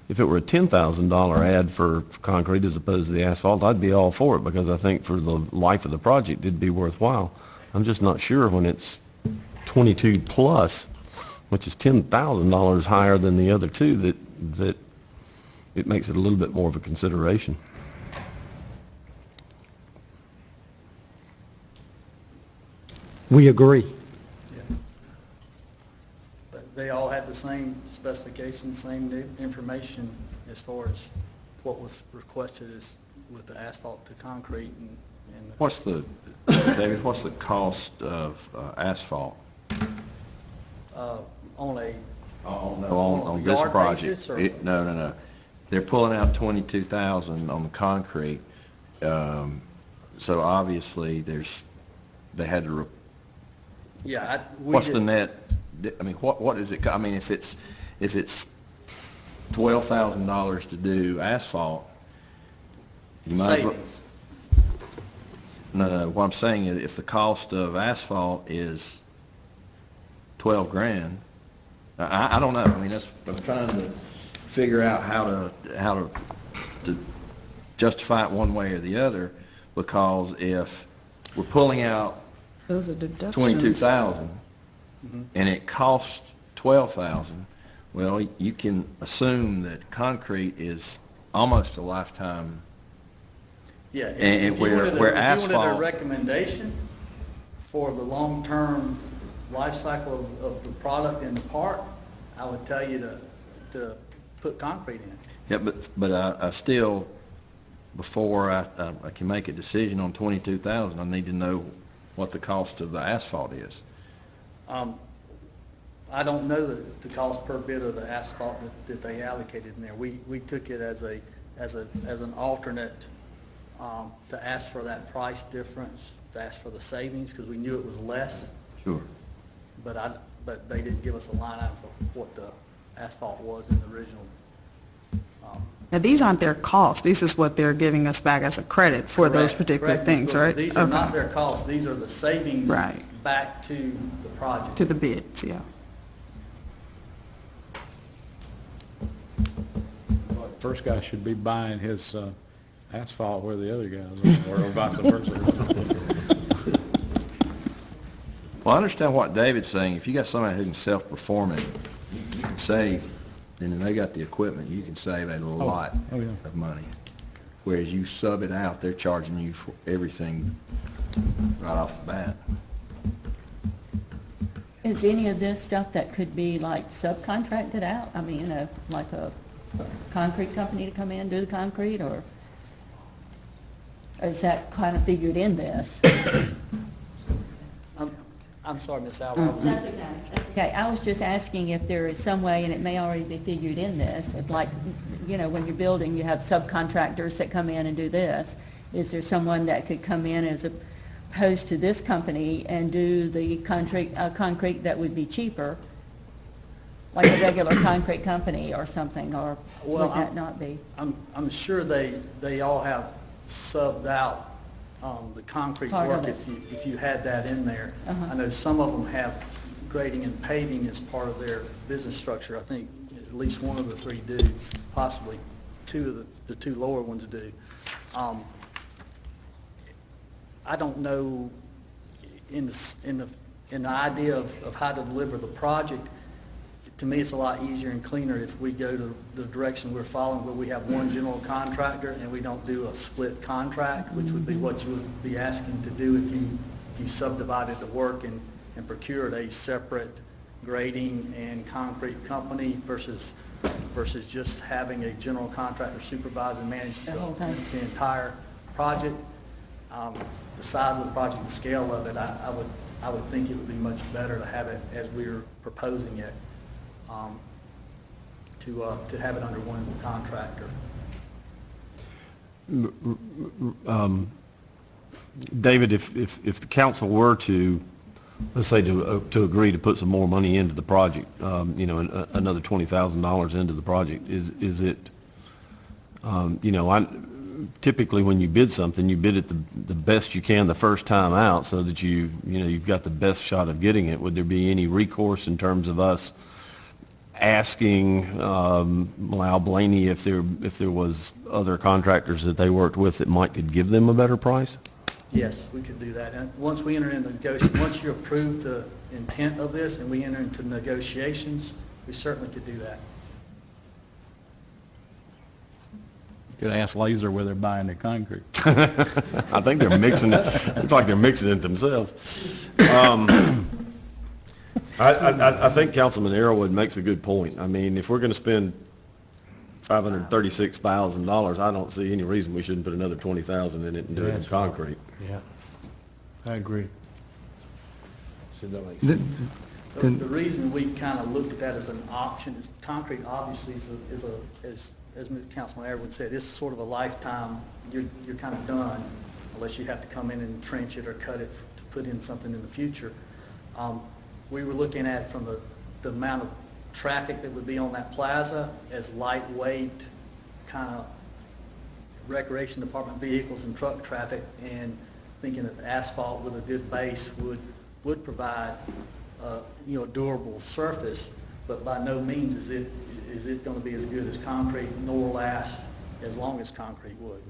if it were a $10,000 ad for concrete as opposed to the asphalt, I'd be all for it because I think for the life of the project, it'd be worthwhile. I'm just not sure when it's 22 plus, which is $10,000 higher than the other 2, that it makes it a little bit more of a consideration. We agree. Yeah. But they all had the same specifications, same new information as far as what was requested as with the asphalt to concrete and David, what's the cost of asphalt? on a On this yard project? basis, or- No. They're pulling out 22,000 on the concrete. So obviously they had to, Yeah, what's the net? I mean, what is it? I mean, if it's $12,000 to do asphalt, you might as well. savings? No, what I'm saying is if the cost of asphalt is 12 grand, I don't know. I mean, I'm trying to figure out how to justify it one way or the other, because if we're pulling out Those are deductions. 22,000 and it costs 12,000, well, you can assume that concrete is almost a lifetime. Yeah, And if where you wanted a asphalt- recommendation for the long-term life cycle of the product in the park, I would tell you to put concrete in. Yeah, but I still, before I can make a decision on 22,000, I need to know what the cost of the asphalt is. I don't know the cost per bit of the asphalt that they allocated in there. We took it as an alternate to ask for that price difference, to ask for the savings, because we knew it was less. Sure. But they didn't give us a line item for what the asphalt was in the original. Now, these aren't their costs. This is what they're giving us back as a credit for those Correct, particular correct, Ms. things, Booker. right? These are not Okay. their costs, these are the savings Right. back to the project. To the bids, yeah. First guy should be buying his asphalt where the other guys are, or vice versa. Well, I understand what David's saying. If you got somebody who can self-perform it, you can save, and then they got the equipment, you can save a lot of money. Whereas you sub it out, they're charging you for everything right off the bat. Is any of this stuff that could be like subcontracted out? I mean, like a concrete company to come in and do the concrete, or is that kind of figured in this? I'm sorry, Ms. Allen. That's okay. That's okay. I was just asking if there is some way, and it may already be figured in this, if like, you know, when you're building, you have subcontractors that come in and do this. Is there someone that could come in as opposed to this company and do the concrete that would be cheaper, like a regular concrete company or something, or would that not be? I'm sure they all have subbed out the concrete Part of work it. if you had that in there. Uh-huh. I know some of them have grading and paving as part of their business structure. I think at least one of the three do, possibly two of the two lower ones do. I don't know in the idea of how to deliver the project. To me, it's a lot easier and cleaner if we go to the direction we're following, where we have one general contractor and we don't do a split contract, which would be what you would be asking to do if you subdivided the work and procured a separate grading and concrete company versus just having a general contractor supervise and manage The whole thing. the entire project. The size of the project and scale of it, I would think it would be much better to have it as we're proposing it, to have it under one contractor. David, if the council were to, let's say, to agree to put some more money into the project, you know, another $20,000 into the project, is it, you know, typically when you bid something, you bid it the best you can the first time out, so that you know, you've got the best shot of getting it. Would there be any recourse in terms of us asking Lyle Blaney if there was other contractors that they worked with that might could give them a better price? Yes, we could do that. And once we enter into once you approve the intent of this and we enter into negotiations, we certainly could do that. Could ask Laser where they're buying their concrete. I think they're mixing it. It's like they're mixing it themselves. I think Councilman Arrowood makes a good point. I mean, if we're going to spend $536,000, I don't see any reason we shouldn't put another $20,000 in it and do it in concrete. Yeah, I agree. So that makes The- sense. The reason we kind of looked at that as an option is concrete obviously as Councilman Arrowood said, it's sort of a lifetime. You're kind of done unless you have to come in and trench it or cut it to put in something in the future. We were looking at from the amount of traffic that would be on that plaza as lightweight kind of recreation department vehicles and truck traffic, and thinking that asphalt with a good base would provide you know, a durable surface, but by no means is it going to be as good as concrete, nor last as long as concrete would.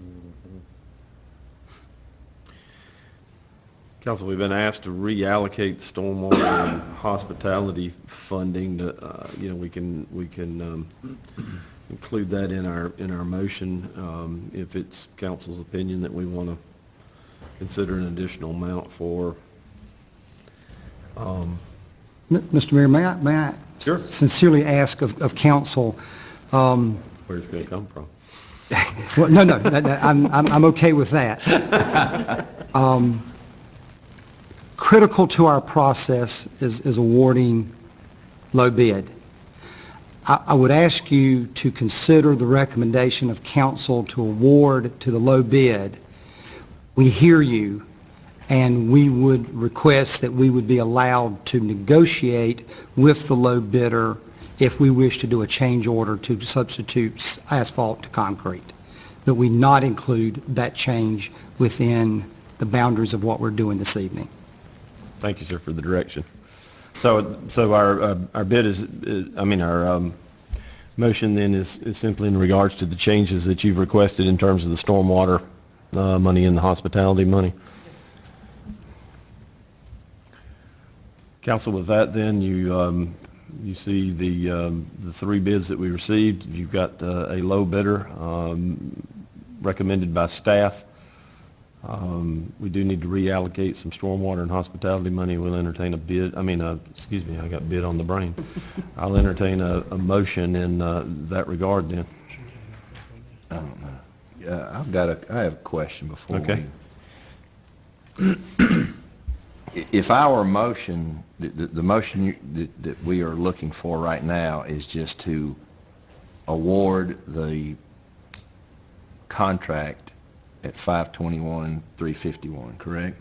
Council, we've been asked to reallocate stormwater and hospitality funding. You know, we can include that in our motion if it's council's opinion that we want to consider an additional amount for. Mr. Mayor, may I Sure. sincerely ask of council, Where's it going to come from? well, no, I'm okay with that. Critical to our process is awarding low bid. I would ask you to consider the recommendation of council to award to the low bid. We hear you, and we would request that we would be allowed to negotiate with the low bidder if we wish to do a change order to substitute asphalt to concrete, but we not include that change within the boundaries of what we're doing this evening. Thank you, sir, for the direction. So our bid is, our motion then is simply in regards to the changes that you've requested in terms of the stormwater money and the hospitality money. Council, with that then, you see the three bids that we received. You've got a low bidder recommended by staff. We do need to reallocate some stormwater and hospitality money. We'll entertain a bid, excuse me, I got bid on the brain. I'll entertain a motion in that regard then. I don't know. Yeah, I have a question before Okay. If our motion, the motion that we are looking for right now is just to award the contract at 521,351, correct?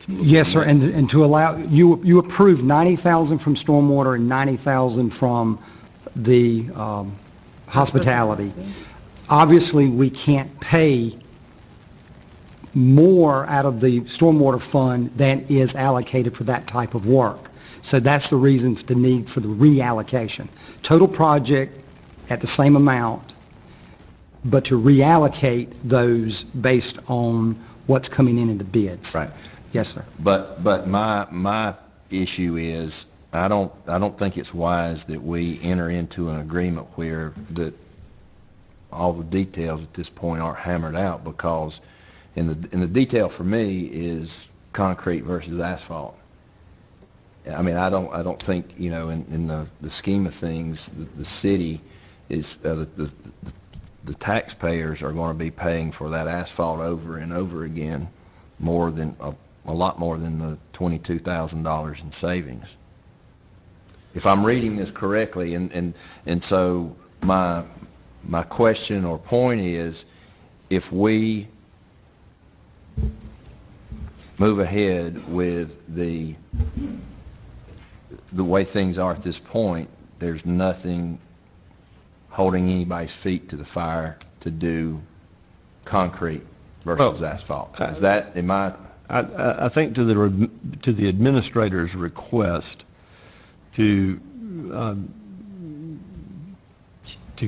Yes, sir, and to allow, you approved 90,000 from stormwater and 90,000 from the hospitality. Obviously, we can't pay more out of the stormwater fund than is allocated for that type of work. So that's the reason for the need for the reallocation. Total project at the same amount, but to reallocate those based on what's coming in the bids. Right. Yes, sir. But my issue is, I don't think it's wise that we enter into an agreement where all the details at this point aren't hammered out, because in the detail for me is concrete versus asphalt. I mean, I don't think, in the scheme of things, the city is, the taxpayers are going to be paying for that asphalt over and over again, more than a lot more than the $22,000 in savings. If I'm reading this correctly, and so my question or point is, if we move ahead with the way things are at this point, there's nothing holding anybody's feet to the fire to do concrete versus asphalt. Is that, I think to the administrator's request to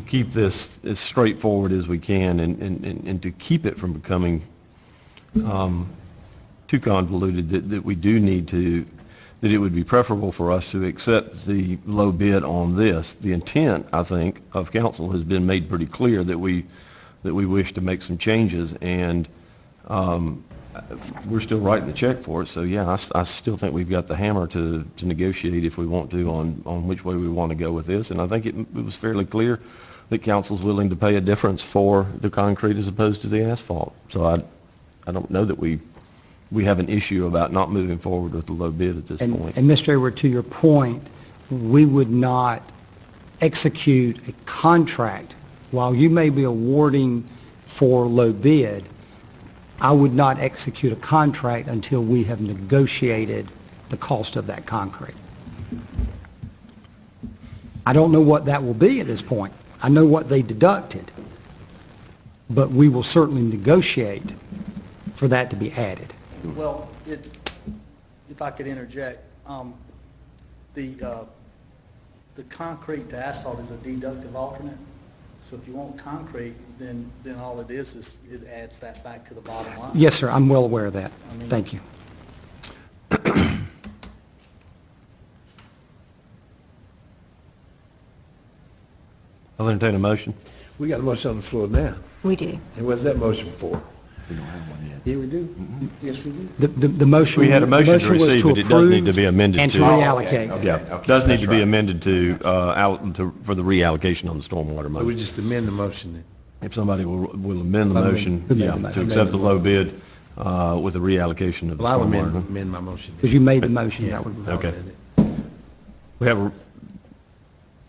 keep this as straightforward as we can and to keep it from becoming too convoluted, that we do need to, that it would be preferable for us to accept the low bid on this. The intent, I think, of council has been made pretty clear that we wish to make some changes, and we're still writing the check for it. So yeah, I still think we've got the hammer to negotiate if we want to on which way we want to go with this. And I think it was fairly clear that council's willing to pay a difference for the concrete as opposed to the asphalt. So I don't know that we have an issue about not moving forward with the low bid at this point. And Mr. Edward, to your point, we would not execute a contract. While you may be awarding for low bid, I would not execute a contract until we have negotiated the cost of that concrete. I don't know what that will be at this point. I know what they deducted, but we will certainly negotiate for that to be added. Well, if I could interject, the concrete to asphalt is a deductive alternate. So if you want concrete, then all it is it adds that back to the bottom line. Yes, sir, I'm well aware of that. Thank you. I'll entertain a motion. We got a motion on the floor now. We do. And what's that motion for? we don't have one yet. Yeah, we do. Yes, we do. The motion. We had a motion to was receive, but it does need to be amended and to. to reallocate. Okay. Yeah, Okay, does need that's to be right. amended for the reallocation on the stormwater So we motion. just amend the motion then. If somebody will amend the Amend- motion, amend yeah, the motion. to accept the low bid with the reallocation of the Well, I'll stormwater. amend my motion. Because you made the motion. Yeah. That would- I'll Okay. amend it.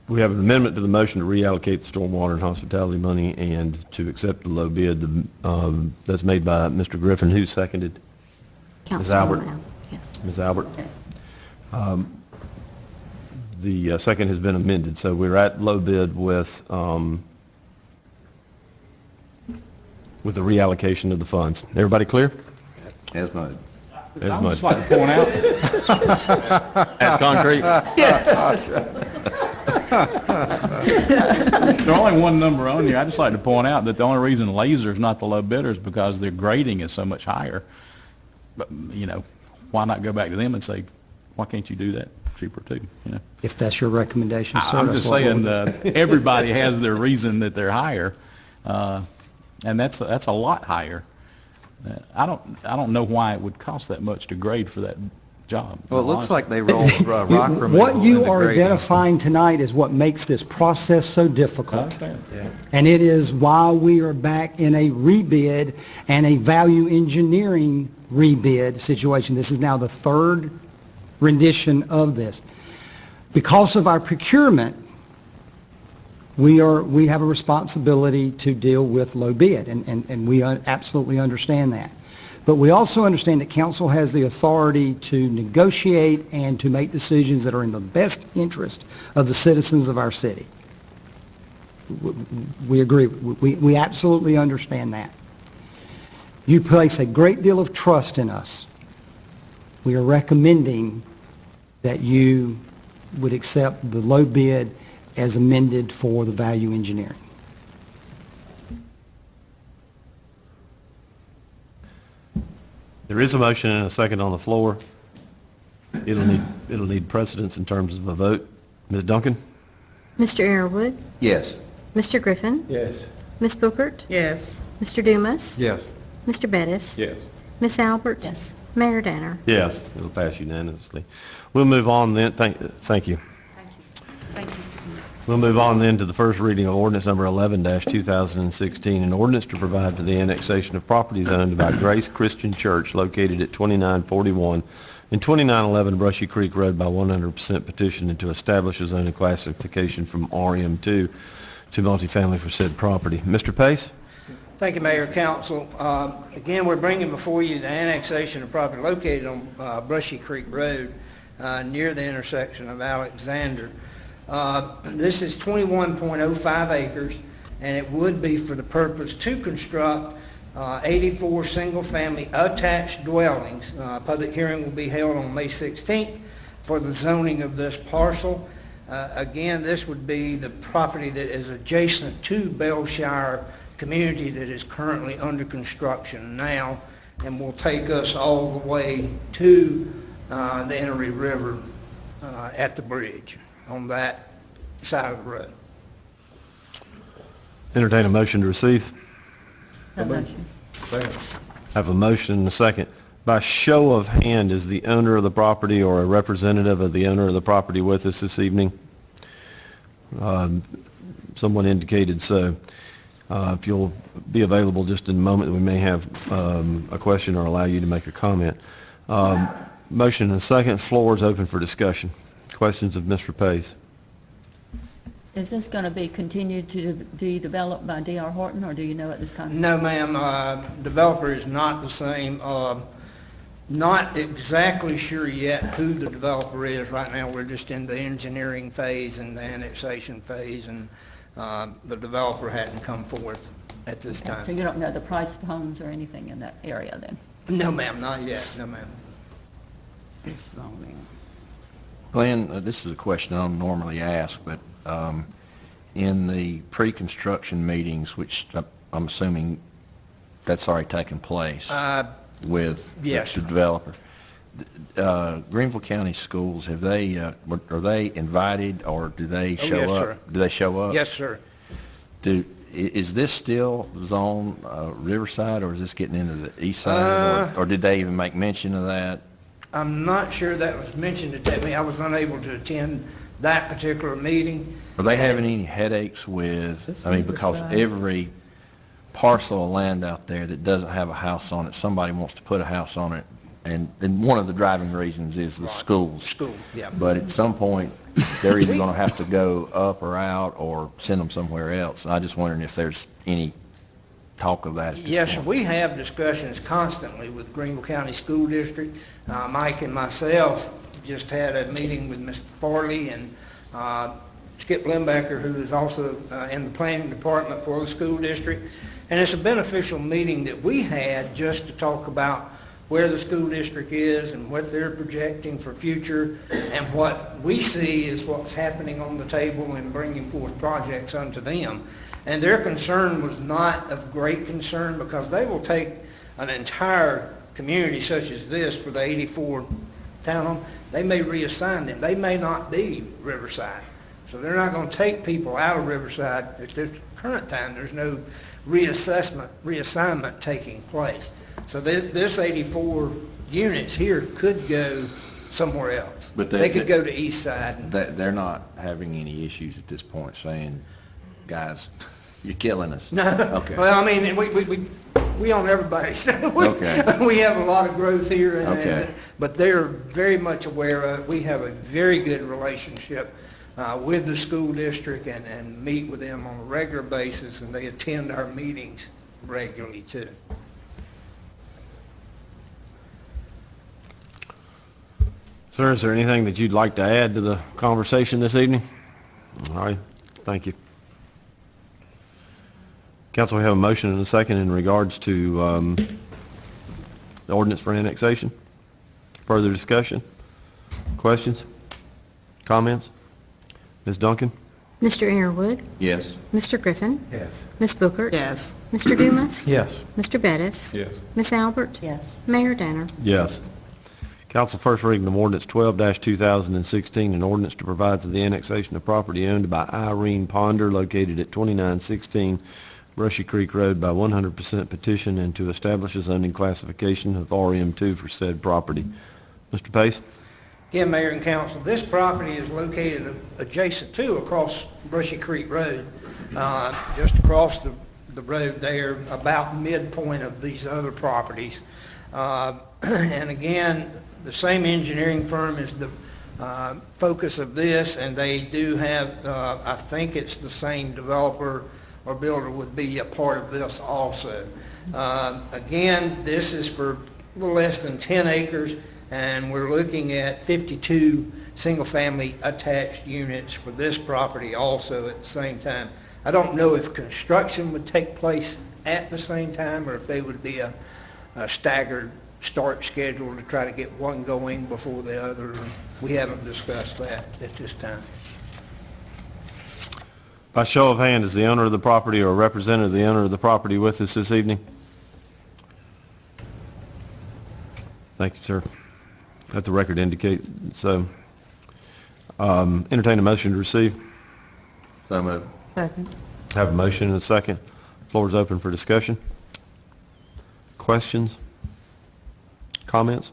We have an amendment to the motion to reallocate the stormwater and hospitality money and to accept the low bid. That's made by Mr. Griffin. Who seconded? Ms. Albert? Councilwoman Al- Yes. Ms. Albert? The second has been amended, so we're at low bid with the reallocation of the funds. Everybody clear? As mode. As much. I'd just like to point out, As concrete? there's only one number on here. I'd just like to point out that the only reason Laser is not the low bidder is because their grading is so much higher. But, why not go back to them and say, why can't you do that cheaper too, you know? If that's your recommendation, sir. I'm that's just what we'll saying, do. everybody has their reason that they're higher, and that's a lot higher. I don't know why it would cost that much to grade for that job. Well, it looks like they roll rock removal What you into are grading. identifying tonight is what makes this process so I difficult. understand. And it is why we are back in a rebid and a value engineering rebid situation. This is now the third rendition of this. Because of our procurement, we have a responsibility to deal with low bid, and we absolutely understand that. But we also understand that council has the authority to negotiate and to make decisions that are in the best interest of the citizens of our city. We agree. We absolutely understand that. You place a great deal of trust in us. We are recommending that you would accept the low bid as amended for the value engineering. There is a motion and a second on the floor. It'll need precedence in terms of a vote. Ms. Duncan? Mr. Arrowood, Yes. Mr. Griffin, Yes. Ms. Bookert, Yes. Mr. Dumas, Yes. Mr. Bettis, Yes. Miss Albert, Yes. Mayor Danner. Yes, it'll pass unanimously. We'll move on then. Thank you. Thank you. We'll move on then to the first reading of ordinance number 11-2016, an ordinance to provide for the annexation of properties owned by Grace Christian Church located at 2941 and 2911 Brushy Creek Road by 100% petition and to establish a zoning classification from RM2 to multifamily for said property. Mr. Pace? Thank you, Mayor, Council. Again, we're bringing before you the annexation of property located on Brushy Creek Road near the intersection of Alexander. This is 21.05 acres, and it would be for the purpose to construct 84 single-family attached dwellings. Public hearing will be held on May 16th for the zoning of this parcel. Again, this would be the property that is adjacent to Bellshire community that is currently under construction now and will take us all the way to the Enoree River at the bridge on that side of the road. Entertain a motion to receive. No motion. Have a motion and a second. By show of hand, is the owner of the property or a representative of the owner of the property with us this evening? Someone indicated so. If you'll be available just in a moment, we may have a question or allow you to make a comment. Motion and a second. Floor is open for discussion. Questions of Mr. Pace? Is this going to be continued to be developed by D.R. Horton, or do you know at this time? No, ma'am. Developer is not the same. Not exactly sure yet who the developer is. Right now, we're just in the engineering phase and the annexation phase, and the developer hadn't come forth at this time. So you don't know the price of homes or anything in that area then? No, ma'am, not yet. No, ma'am. It's zoning. Glenn, this is a question I don't normally ask, but in the pre-construction meetings, which I'm assuming that's already taken place with yes. the developer, Greenville County Schools, are they invited or do they show yes, up? Sir. Do they show up? Yes, sir. Is this still zone Riverside, or is this getting into the east side, or did they even make mention of that? I'm not sure that was mentioned to me. I was unable to attend that particular meeting. Are they having any headaches with, because every parcel of land out there that doesn't have a house on it, somebody wants to put a house on it, and one of the driving reasons is the schools. School, yeah. But at some point, they're either going to have to go up or out or send them somewhere else. I just wondering if there's any talk of that at this Yes, sir. point. We have discussions constantly with Greenville County School District. Mike and myself just had a meeting with Mr. Farley and Skip Limbacher, who is also in the planning department for the school district. And it's a beneficial meeting that we had just to talk about where the school district is and what they're projecting for future, and what we see is what's happening on the table and bringing forth projects unto them. And their concern was not of great concern, because they will take an entire community such as this for the 84 townhome, they may reassign them. They may not be Riverside. So they're not going to take people out of Riverside. At this current time, there's no reassignment taking place. So this 84 units here could go somewhere else. But they could go to East Side. And They're not having any issues at this point saying, guys, you're killing us. no. Okay. Well, I mean, we own everybody. So Okay. we have a lot of growth here. Okay. But they're very much aware of it. We have a very good relationship with the school district and meet with them on a regular basis, and they attend our meetings regularly too. Sir, is there anything that you'd like to add to the conversation this evening? All right, thank you. Council, we have a motion and a second in regards to the ordinance for annexation. Further discussion? Questions? Comments? Ms. Duncan? Mr. Airwood, Yes. Mr. Griffin, Yes. Ms. Bookert, Yes. Mr. Dumas, Yes. Mr. Bettis, Yes. Ms. Albert, Yes. Mayor Danner. Yes. Council, first reading of ordinance 12-2016, an ordinance to provide for the annexation of property owned by Irene Ponder located at 2916 Brushy Creek Road by 100% petition and to establish a zoning classification of RM2 for said property. Mr. Pace? Again, Mayor and Council, this property is located adjacent to across Brushy Creek Road, just across the road there, about midpoint of these other properties. And again, the same engineering firm is the focus of this, and they do have, I think it's the same developer or builder would be a part of this also. Again, this is for a little less than 10 acres, and we're looking at 52 single-family attached units for this property also at the same time. I don't know if construction would take place at the same time or if they would be a staggered start schedule to try to get one going before the other. We haven't discussed that at this time. By show of hand, is the owner of the property or a representative of the owner of the property with us this evening? Thank you, sir. Let the record indicate so. Entertain a motion to receive. So moved. Second. Have a motion and a second. Floor is open for discussion. Questions? Comments?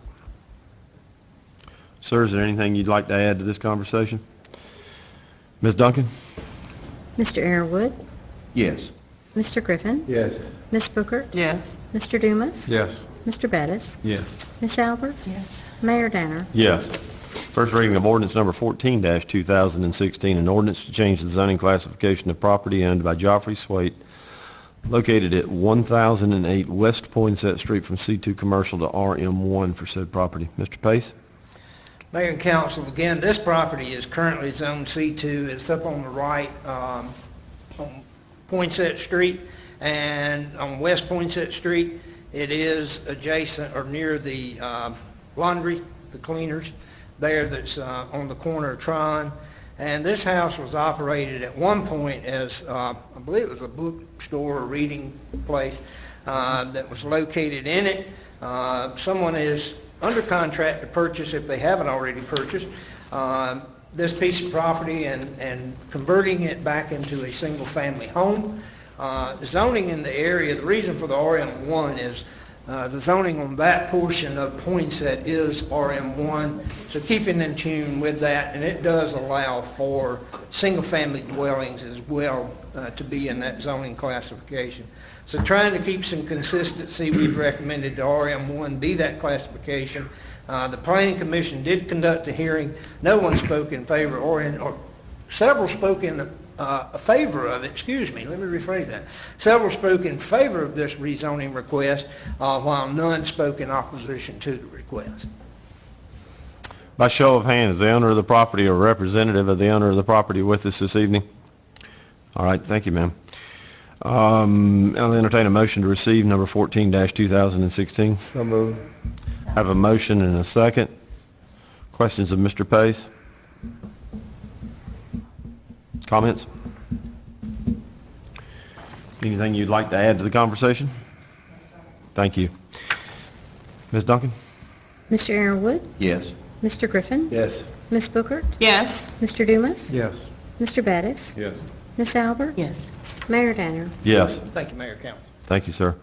Sir, is there anything you'd like to add to this conversation? Ms. Duncan? Mr. Airwood, Yes. Mr. Griffin, Yes. Ms. Bookert, Yes. Mr. Dumas, Yes. Mr. Bettis, Yes. Ms. Albert, Yes. Mayor Danner. Yes. First reading of ordinance number 14-2016, an ordinance to change the zoning classification of property owned by Joffrey Swait located at 1008 West Poinsett Street from C2 Commercial to RM1 for said property. Mr. Pace? Mayor and Council, again, this property is currently zoned C2. It's up on the right on Poinsett Street, and on West Poinsett Street, it is adjacent or near the laundry, the cleaners there that's on the corner of Tron. And this house was operated at one point as, I believe it was a bookstore or reading place that was located in it. Someone is under contract to purchase, if they haven't already purchased, this piece of property and converting it back into a single-family home. Zoning in the area, the reason for the RM1 is the zoning on that portion of Poinsett is RM1, so keeping in tune with that, and it does allow for single-family dwellings as well to be in that zoning classification. So trying to keep some consistency, we've recommended the RM1 be that classification. The Planning Commission did conduct a hearing. No one spoke in favor, or several spoke in favor of it, excuse me, let me rephrase that. Several spoke in favor of this rezoning request, while none spoke in opposition to the request. By show of hands, is the owner of the property or representative of the owner of the property with us this evening? All right, thank you, ma'am. I'll entertain a motion to receive number 14-2016. So moved. Have a motion and a second. Questions of Mr. Pace? Comments? Anything you'd like to add to the conversation? Thank you. Ms. Duncan? Mr. Arrowood, Yes. Mr. Griffin, Yes. Ms. Bookert, Yes. Mr. Dumas, Yes. Mr. Bettis, Yes. Miss Albert, Yes. Mayor Danner. Yes. Thank you, Mayor Council. Thank you, sir.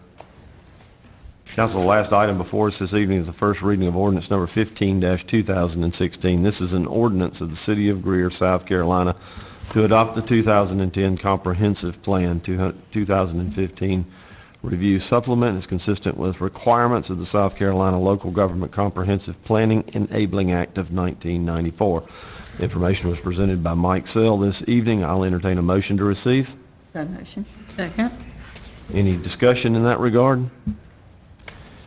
Council, the last item before us this evening is the first reading of ordinance number 15-2016. This is an ordinance of the City of Greer, South Carolina, to adopt the 2010 Comprehensive Plan 2015 Review Supplement is consistent with requirements of the South Carolina Local Government Comprehensive Planning Enabling Act of 1994. Information was presented by Mike Sell this evening. I'll entertain a motion to receive. So motion. Second. Any discussion in that regard?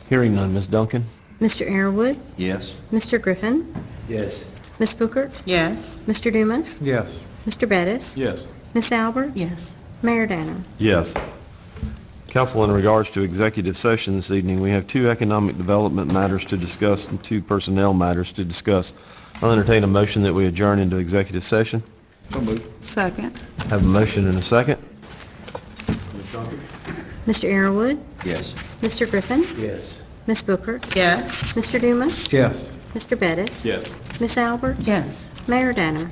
Hearing none. Ms. Duncan? Mr. Arrowood, Yes. Mr. Griffin, Yes. Miss Bookert, Yes. Mr. Dumas, Yes. Mr. Bettis, Yes. Miss Albert, Yes. Mayor Danner. Yes. Council, in regards to executive session this evening, we have 2 economic development matters to discuss and 2 personnel matters to discuss. I'll entertain a motion that we adjourn into executive session. Second. Have a motion and a second. Mr. Arrowood, Yes. Mr. Griffin, Yes. Miss Bookert, Yes. Mr. Dumas, Yes. Mr. Bettis, Yes. Miss Albert, Yes. Mayor Danner.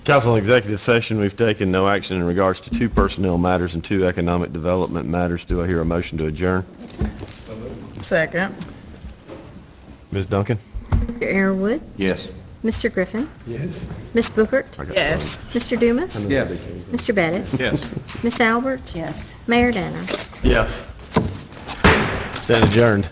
Council, in executive session, we've taken no action in regards to 2 personnel matters and 2 economic development matters. Do I hear a motion to adjourn? Second. Ms. Duncan? Mr. Arrowood, Yes. Mr. Griffin, Yes. Miss Bookert, I got Yes. Mr. Dumas, Yes. Mr. Bettis, Yes. Miss Albert, Yes. Mayor Danner. Yes. Stand adjourned.